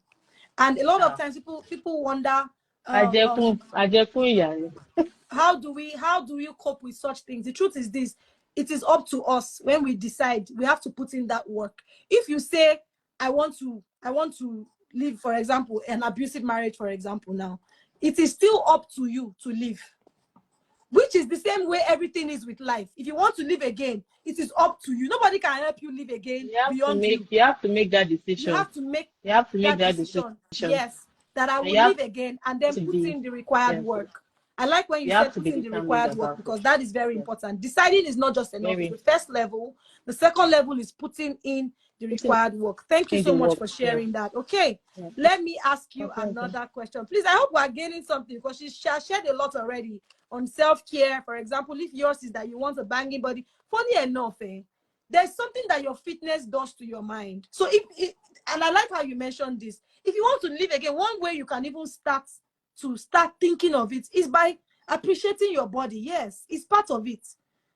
And a lot of Ah. times people wonder, uh, Ajekun, um, Ajekun ìyà. how do you cope with such things? The truth is this: it is up to us. When we decide, we have to put in that work. If you say, I want to live, for example, an abusive marriage, for example, now it is still up to you to live, which is the same way everything is with life. If you want to live again, it is up to you. Nobody can help you live again beyond you. You have to make that You decision. have to make You have to make that that decision. decision. Yes, that I And will you have live again, and then to put be, in the required yes, work. I like when you you have said to put be in the determined required work, about it. because that is very Yes. important. Deciding is not just enough. It's Very the first level. The second level is putting in the putting required work. Thank you in so the much work. for Yeah. sharing that. Okay, Yeah. let me ask you Okay. another question. Please, I hope we're gaining something, because she shared a lot already on self-care. For example, if yours is that you want a banging body, funny enough, there's something that your fitness does to your mind. So and I like how you mentioned this. If you want to live again, one way you can even start thinking of it is by appreciating your body. Yes, it's part of it.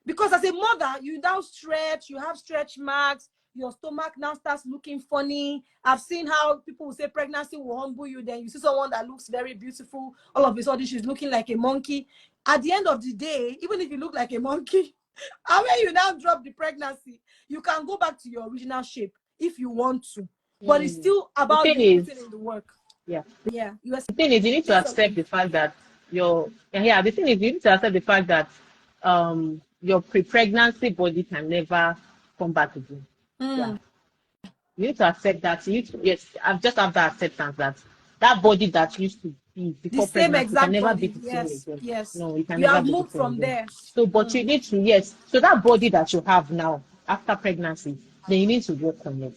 Because as a mother, you now stretch, you have stretch marks, your stomach now starts looking funny. I've seen how people will say pregnancy will humble you. Then you see someone that looks very beautiful. All of a sudden, she's looking like a monkey. At the end of the day, even if you look like a monkey, and when you now drop the pregnancy, you can go back to your original shape if you want to. But it's still The about thing you is, putting in the work. yeah. Yeah. You were The thing is, you need to saying accept something. the fact that the thing is, you need to accept the fact that your pre-pregnancy body can never come back again. Yeah. Mm. You need to accept that. Yes, I've just have that acceptance that that body that used to be The before same pregnancy can exact never be body. the same Yes. again. Yes. No, it can You never have be the moved same from again. there. So, but you Mm. need to, yes. So that body that you have now after pregnancy, then you need to work on it.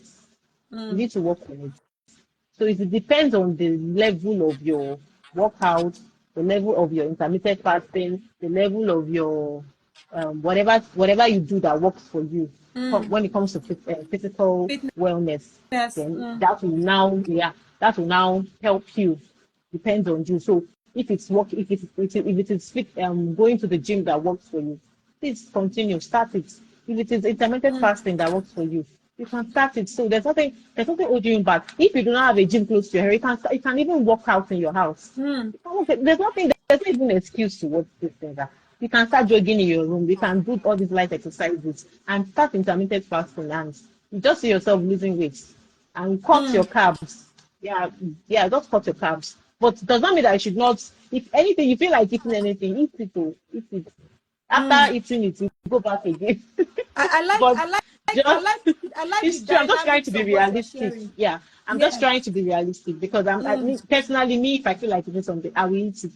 You Mm. need to work on it. So it depends on the level of your workout, the level of your intermittent fasting, the level of your whatever you do that works for you. Mm. When it comes to physical wellness, Fitness. then Mm. that will now help you. Depends on you. So if it is going to the gym that works for you, please continue, start it. If it is intermittent Mm. fasting that works for you, you can start it. So there's nothing holding you back. If you do not have a gym close to your house, you can even work out in your house. Mm. There's not even an excuse to what this thing that you can start jogging in your room. You can do all these light exercises and start intermittent fasting, and you just see yourself losing weight and cut Mm. your carbs. Yeah, yeah, just cut your carbs. But does not mean that you should not. If anything, you feel like eating anything, eat it. Eat it. Mm. After eating it, you go back again. I, I like But I like I just like I like the it's true. I'm just trying to dynamics be of what you're realistic. sharing. Yeah, I'm just Yeah. trying to be realistic because Mm. personally, if I feel like eating something, I will eat it.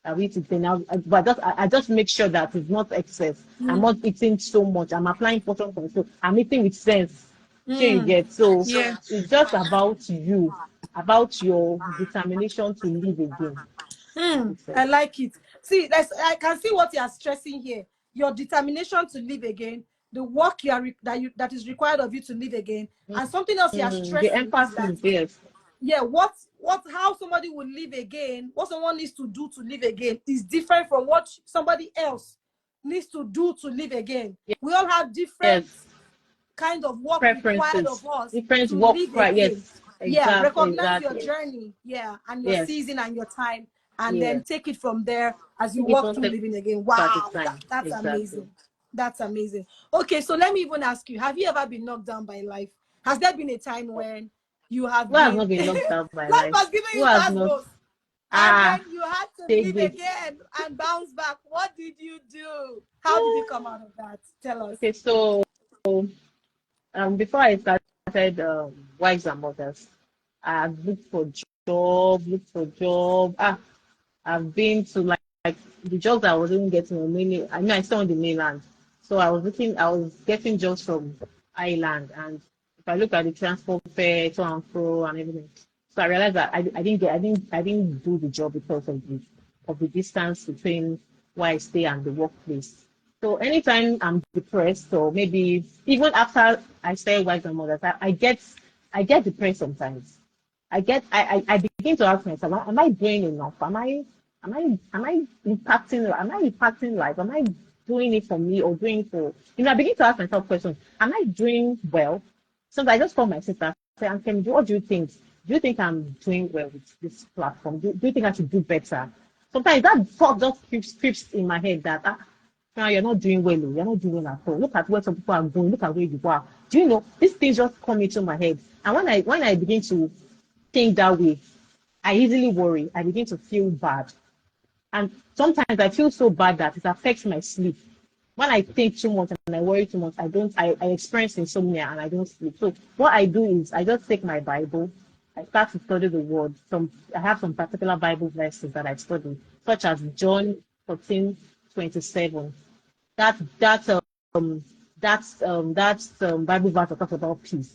I will eat it. Then but I just make sure that it's not excess. I'm Mm. not eating so much. I'm applying portion control. I'm eating with sense. Sure, you Mm. get. So Yeah. it's just about you, about your determination to live again. I like it. See, I can see what you are stressing here. Your determination to live again, the work that is required of you to live again, and something else you are The stressing is that, emphasis, yes, yeah, how somebody will live again, what someone needs to do to live again is different from what somebody else needs to do to live again. We all have different yes, kind of work required preferences, of us different to work, live yes, again. Yeah, exactly, recognize your exactly, journey, yeah, and your yes, season and your time, and yes. then take it from there as you Take it walk one through step living again. at a Wow, time. that's Exactly. amazing. That's amazing. Okay, so let me even ask you, have you ever been knocked down by life? Has there been a time when you have Who has been not been knocked out by life life? has given Who you has fast not? goals, and Ah, then you had to take live it. again and bounce back? What did you do? How did you come out of that? Tell us. Okay, so before I started Wives and Mothers, I've looked for job. I've been to like the jobs I was even getting on mainly. I mean, I still on the mainland, so I was getting jobs from Ireland, and if I look at the transport fare to and fro and everything, So I realized that I didn't do the job because of the distance between where I stay and the workplace. So anytime I'm depressed, or maybe even after I stay wife and mother, I get depressed sometimes. I begin to ask myself, am I doing enough? Am I impacting life? Am I doing it for me or doing it for, I begin to ask myself questions. Am I doing well? Sometimes I just call my sister, say, and Kim, what do you think? Do you think I'm doing well with this platform? Do you think I should do better? Sometimes that thought just creeps in my head that now you're not doing well, you're not doing well at all. Look at where some people are going, look at where you are. Do you know these things just come into my head? And when I begin to think that way, I easily worry. I begin to feel bad. And sometimes I feel so bad that it affects my sleep. When I think too much and I worry too much, I experience insomnia and I don't sleep. So what I do is I just take my Bible, I start to study the word. I have some particular Bible verses that I study, such as John 14:27. Um that's Bible verse that talks about peace.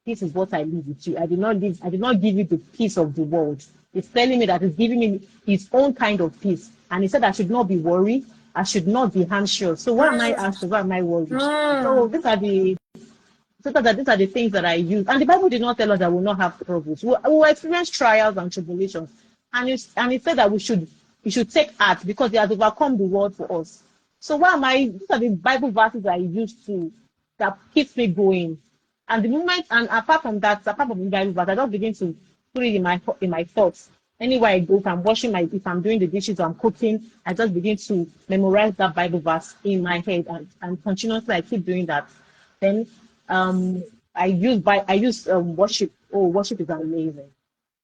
This is what I leave with you. I did not give you the peace of the world. It's telling me that it's giving me his own kind of peace. And he said I should not be worried, I should not be anxious. So why am I Mm, anxious? Why am I worried? So mm. these are the things that I use. And the Bible did not tell us that we'll not have troubles. We will experience trials and tribulations. And it said that we should take heart because he has overcome the world for us. So why am I? These are the Bible verses I use to that keeps me going. And the moment, and apart from the Bible verse, I just begin to put it in my thoughts. Anywhere I go, if I'm doing the dishes or I'm cooking, I just begin to memorize that Bible verse in my head, and continuously I keep doing that. Then um I use worship. Oh, worship is amazing.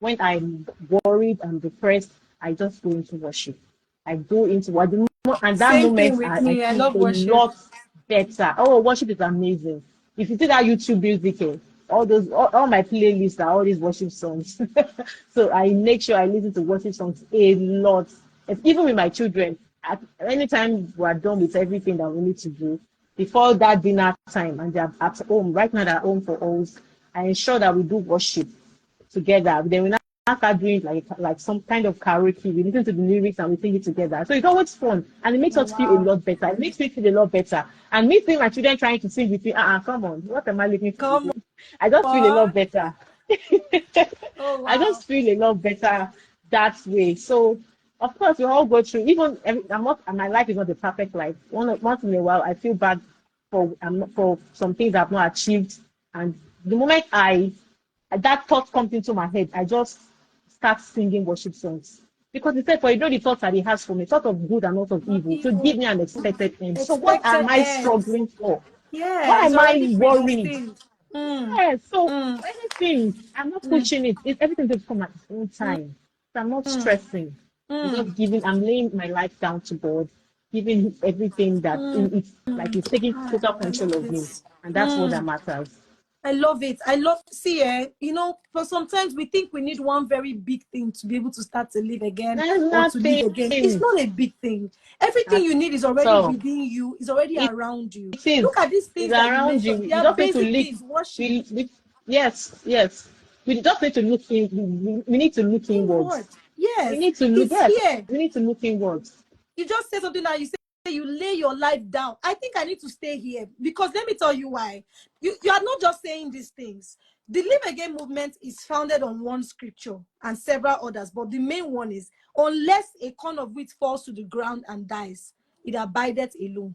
When I'm worried and depressed, I just go into worship. I go into what the and that Same moment thing with I me. I feel love a worship. lot better. Oh, worship is amazing. If you see that YouTube music, all my playlists are all these worship songs. So I make sure I listen to worship songs a lot. Even with my children, anytime we're done with everything that we need to do, before that dinner time and they're at home, right now they're home for us, I ensure that we do worship together. Then we now start doing like some kind of karaoke. We listen to the lyrics and we sing it together. So it's always fun and it makes Oh, us feel a wow. lot better. It makes me feel a lot better. And me seeing my children trying to sing with me, come on, what am I looking for Come again? I just feel a lot on. better. Oh, I wow. just feel a lot better that way. So of course we all go through. I'm not. And my life is not the perfect life. Once in a while, I feel bad for some things I've not achieved. And the moment that thought comes into my head, I just start singing worship songs. Because he said, for you know the thoughts that he has for me, thought of good and not of Not evil, to give evil. me an expected end. So what Expected am I ends. struggling for? Yeah, Why it's am I already worried? predestined. Mm, Yeah, so mm, anything, I'm not mm, pushing it. Everything just come at its own mm, time. So I'm not mm, stressing. mm, I'm laying my life down to God, giving him everything mm. it's like he's taking Ah, total I control love of me. this. And that's what that Mm. matters. I love it. I love see but sometimes we think we need one very big thing to be able to start to live again There's or to live nothing again. It's not a big thing. Everything at you need is already all. within you, is already It, around you. it is. Look at these It's things that you around mentioned. you. They You are just need to basic look. things. Worship. Yes, yes. We just need to look in. We need to look inwards. Inward. We Yes, need to look. it's Yes, here. we need to look inwards. You just say something that you say you lay your life down. I think I need to stay here because let me tell you why. You are not just saying these things. The Live Again movement is founded on one scripture and several others, but the main one is unless a corn of wheat falls to the ground and dies, it abideth alone.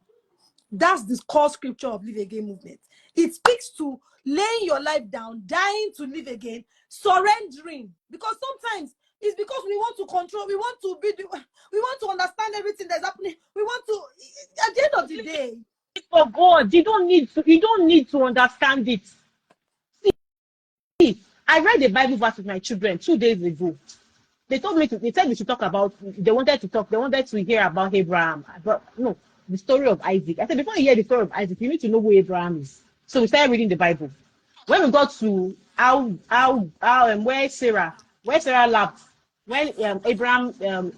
That's the core scripture of Live Again movement. It speaks to laying your life down, dying to live again, surrendering. Because sometimes it's because we want to control, we want to we want to understand everything that's happening. We want to, at the end of the day, For God, you don't need to understand it. See, I read the Bible verse with my children 2 days ago. They said we should talk about, they wanted to hear about Abraham. But no, the story of Isaac. I said, before you hear the story of Isaac, you need to know who Abraham is. So we started reading the Bible. When we got to where Sarah laughed, when Abraham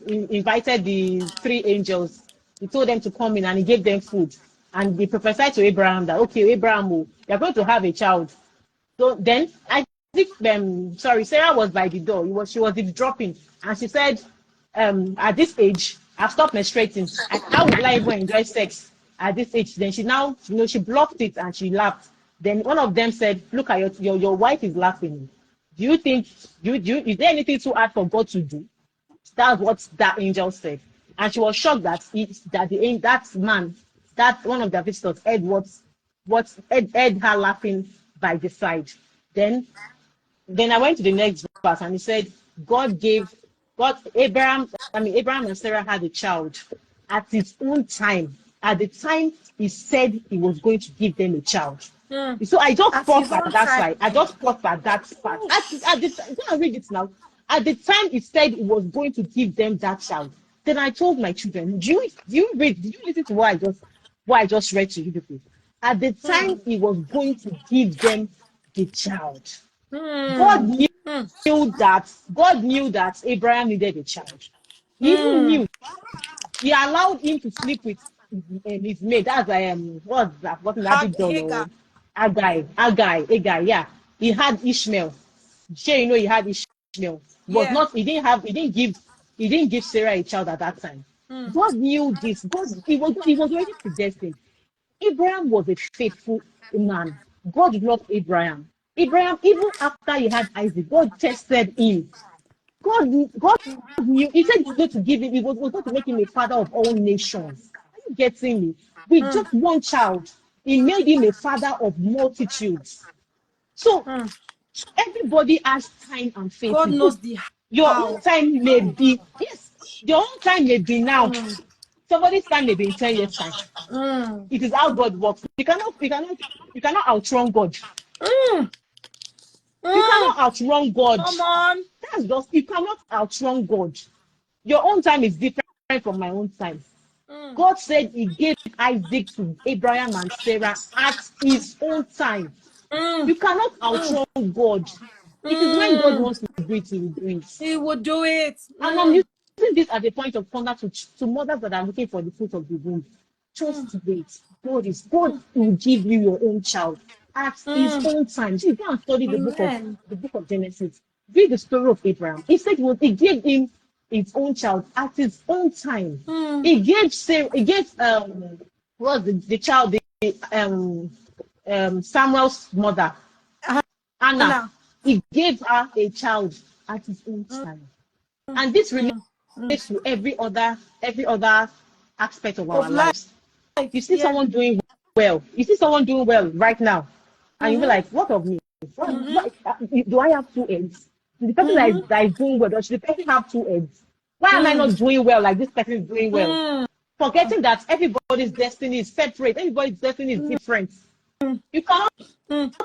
invited the three angels, he told them to come in and he gave them food. And they prophesied to Abraham that, okay, Abraham, you're going to have a child. So then I Sorry, Sarah was by the door. She was dropping, and she said, at this age, I've stopped menstruating. How will I even enjoy sex at this age? Then she now, she blocked it and she laughed. Then one of them said, look at your wife is laughing. Do you think, is there anything too hard for God to do? That's what that angel said. And she was shocked that that man, that one of the visitors, heard her laughing by the side. Then I went to the next verse and he said, Abraham and Sarah had a child at his own time. At the time he said he was going to give them a child. So I just paused at that side. I just paused at that part. I'm gonna read it now. At the time he said he was going to give them that child, then I told my children, did you listen to what I just read to you people? At the time he was going to give them the child. God knew that Abraham needed a child. He even knew. He allowed him to sleep with his maid. That's what's that? What's that big doll? Agai, yeah. He had Ishmael. Sure, he had Ishmael. He didn't give Sarah a child at that time. God knew this. He was already predestined. Abraham was a faithful man. God loved Abraham. Abraham, even after he had Isaac, God tested him. God knew. He said he's going to give him. He was going to make him a father of all nations. Are you getting me? With just one child, he made him a father of multitudes. So everybody has time and faith. God knows your own time may be your own time may be now. Somebody's time may be in 10 years' time. It is how God works. You cannot outrun God. You cannot outrun God. Come on. That's just, you cannot outrun God. Your own time is different from my own time. God said he gave Isaac to Abraham and Sarah at his own time. You cannot outrun God. It is when God wants to do it, he will do it. He will do it. And I'm using this as a point of contact to mothers that are looking for the fruit of the womb. Just wait. God will give you your own child at his own time. So you go and study the book of Genesis. Read the story of Abraham. He said he gave him his own child at his own time. He gave Sarah, the child, Samuel's mother, Anna. He gave her a child at his own time. And this relates to every other aspect of our lives. You see someone doing well. You see someone doing well right now, and you're like, "What of me? Do I have two eggs? The person that is doing well, does the person have two eggs? Why am I not doing well like this person is doing well?" Forgetting that everybody's destiny is separate. Everybody's destiny is different. You cannot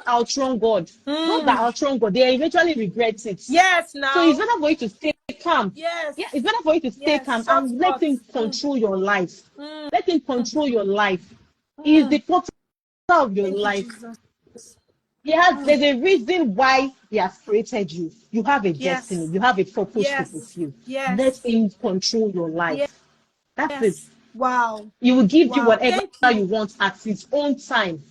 outrun God. Those that outrun God, they eventually regret it. Yes, now. So it's better for you to stay calm. Yes. Yeah, it's better for you to stay calm and let him control your life. Let him control your life. He is the potter of your life. There's a reason why he has created you. You have a destiny. You have a purpose to fulfill. Let him control your life. That's it. Wow. He will give you whatever you want at his own time.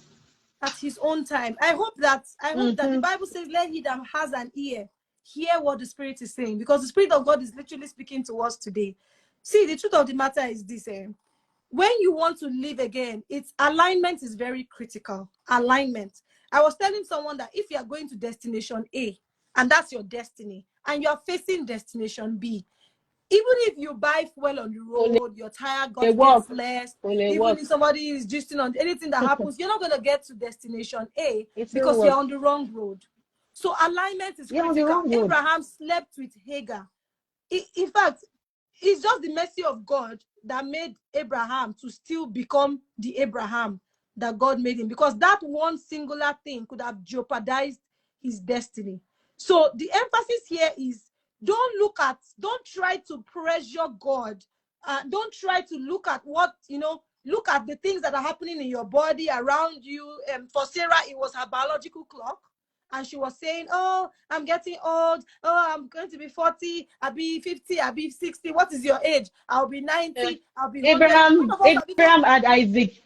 At his own time. I hope that the Bible says, let he that has an ear hear what the Spirit is saying, because the Spirit of God is literally speaking to us today. See, the truth of the matter is this: when you want to live again, alignment is very critical. Alignment. I was telling someone that if you are going to destination A and that's your destiny, and you are facing destination B, even if you buy fuel on the road, your tire gets less, even if somebody is gisting on anything that happens, you're not going to get to destination A because you're on the wrong road. So alignment is critical. Abraham slept with Hagar. In fact, it's just the mercy of God that made Abraham to still become the Abraham that God made him, because that one singular thing could have jeopardized his destiny. So the emphasis here is, don't try to pressure God. Don't try to look at look at the things that are happening in your body around you. For Sarah, it was her biological clock. And she was saying, oh, I'm getting old. Oh, I'm going to be 40. I'll be 50. I'll be 60. What is your age? I'll be 90. I'll be 100. Abraham had Isaac.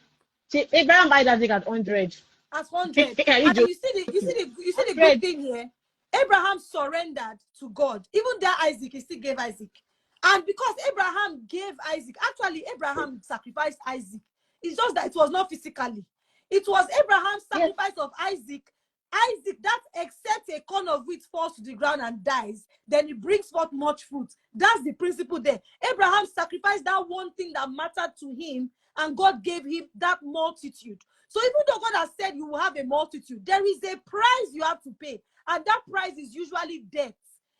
Abraham had Isaac at 100. At 100. And you see the good thing here. Abraham surrendered to God. Even that Isaac, he still gave Isaac. And because Abraham gave Isaac, actually Abraham sacrificed Isaac. It's just that it was not physically. It was Abraham's sacrifice of Isaac. Isaac, that except a corn of wheat falls to the ground and dies, then it brings forth much fruit. That's the principle there. Abraham sacrificed that one thing that mattered to him, and God gave him that multitude. So even though God has said you will have a multitude, there is a price you have to pay. And that price is usually death,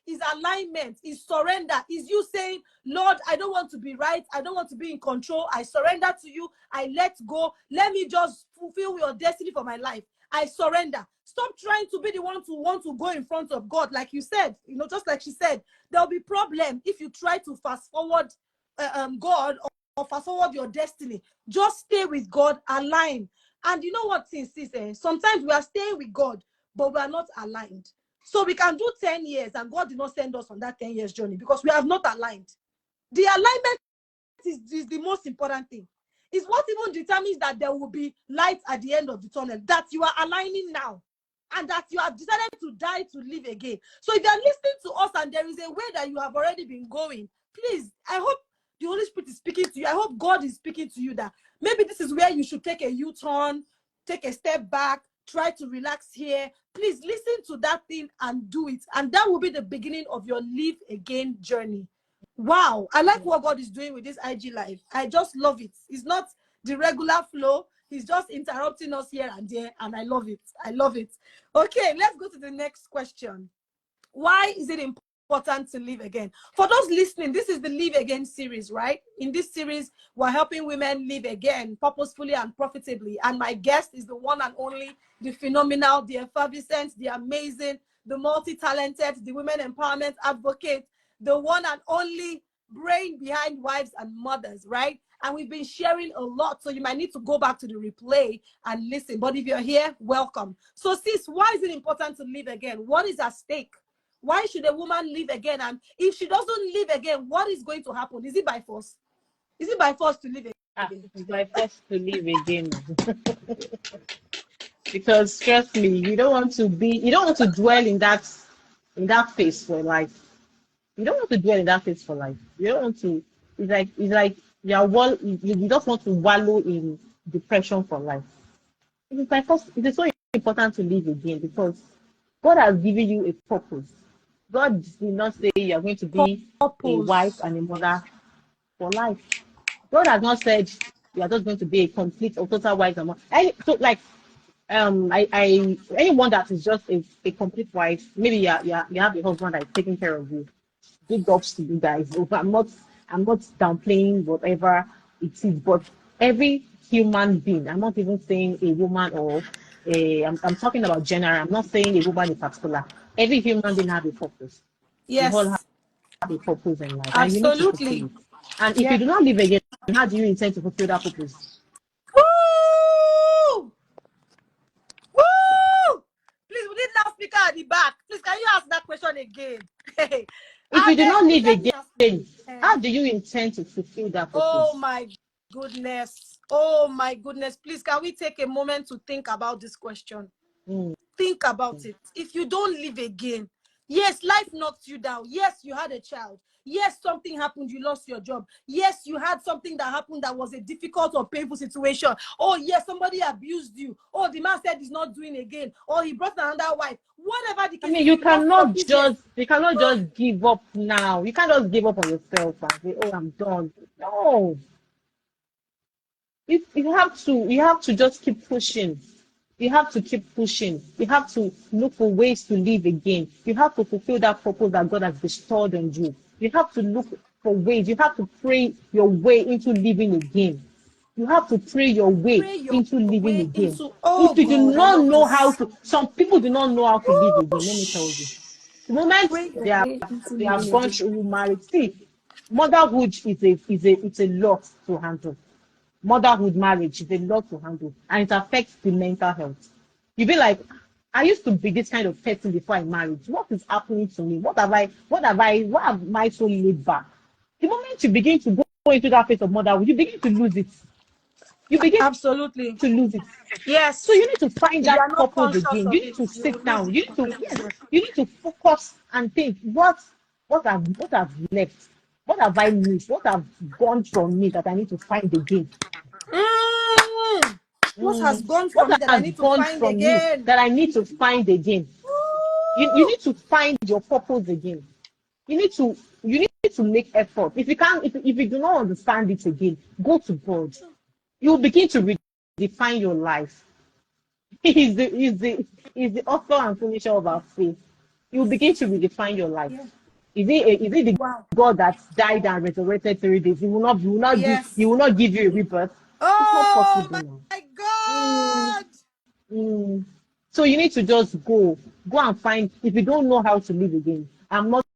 is alignment, is surrender, is you saying, Lord, I don't want to be right. I don't want to be in control. I surrender to you. I let go. Let me just fulfill your destiny for my life. I surrender. Stop trying to be the one to want to go in front of God. Like you said, just like she said, there'll be problem if you try to fast forward God or fast forward your destiny. Just stay with God, align. And you know what, sis, sometimes we are staying with God, but we are not aligned. So we can do 10 years and God did not send us on that 10 years journey because we have not aligned. The alignment is the most important thing. It's what even determines that there will be light at the end of the tunnel, that you are aligning now and that you have decided to die to live again. So if you are listening to us and there is a way that you have already been going, please, I hope the Holy Spirit is speaking to you. I hope God is speaking to you that maybe this is where you should take a U-turn, take a step back, try to relax here. Please listen to that thing and do it. And that will be the beginning of your live again journey. Wow. I like what God is doing with this IG live. I just love it. It's not the regular flow. He's just interrupting us here and there. And I love it. I love it. Okay, let's go to the next question. Why is it important to live again? For those listening, this is the Live Again series, right? In this series, we're helping women live again purposefully and profitably. And my guest is the one and only, the phenomenal, the effervescent, the amazing, the multi-talented, the women empowerment advocate, the one and only brain behind wives and mothers, right? And we've been sharing a lot, so you might need to go back to the replay and listen. But if you're here, welcome. So sis, why is it important to live again? What is at stake? Why should a woman live again? And if she doesn't live again, what is going to happen? Is it by force? Is it by force to live again? It's by force to live again. Because trust me, you don't want to dwell in that phase for life. You don't want to dwell in that phase for life. You don't want to. It's like you just want to wallow in depression for life. It's by force. It is so important to live again because God has given you a purpose. God did not say you are going to be a wife and a mother for life. God has not said you are just going to be a complete or total wife and mother. Anyone that is just a complete wife, maybe you have a husband that is taking care of you. Big ups to you guys. I'm not downplaying whatever it is, but every human being, I'm not even saying a woman or I'm talking about general. I'm not saying a woman in particular. Every human being has a purpose. Yes. We all have a purpose in life, and you need to Absolutely. fulfill it. And if you do not live again, how do you intend to fulfill that purpose? Woo! Woo! Please, we need loudspeaker at the back. Please, can you ask that question again? If you do not live again, again, how do you intend to fulfill that purpose? Oh my goodness. Oh my goodness. Please, can we take a moment to think about this question? Think about it. If you don't live again, yes, life knocked you down. Yes, you had a child. Yes, something happened. You lost your job. Yes, you had something that happened that was a difficult or painful situation. Oh, yes, somebody abused you. Oh, the man said he's not doing again. Or he brought another wife. Whatever the case is, you cannot just give up now. You can't just give up on yourself and say, "Oh, I'm done." No. You have to just keep pushing. You have to keep pushing. You have to look for ways to live again. You have to fulfill that purpose that God has bestowed on you. You have to look for ways. You have to pray your way into living again. You have to pray your way into living again. If you do not know how to, some people do not know how to live again. Let me tell you. The moment they have gone through marriage, see, motherhood it's a lot to handle. Motherhood, marriage is a lot to handle, and it affects the mental health. You be like, I used to be this kind of person before I married. What is happening to me? Why am I so laid back? The moment you begin to go into that phase of motherhood, you begin to lose it. you begin Absolutely. to lose it. Yes. So you need to find If you that are not purpose conscious again. of You need it, to you will sit lose down. it. You need to focus and think what I've left, what have I missed, what have gone from me that I need to find again. What has gone What from me that I has need to gone find from me again? that I need to find again. You need to find your purpose again. You need to make effort. If you can't, if you do not understand it again, go to God. You will begin to redefine your life. He's the author and finisher of our faith. You will begin to redefine your life. Yeah. Is it the Wow. God that died and resurrected 3 days? He Yes. will not give you a rebirth. It's not Oh possible now. my Mm, God. mm. So you need to just go and find. If you don't know how to live again, I'm not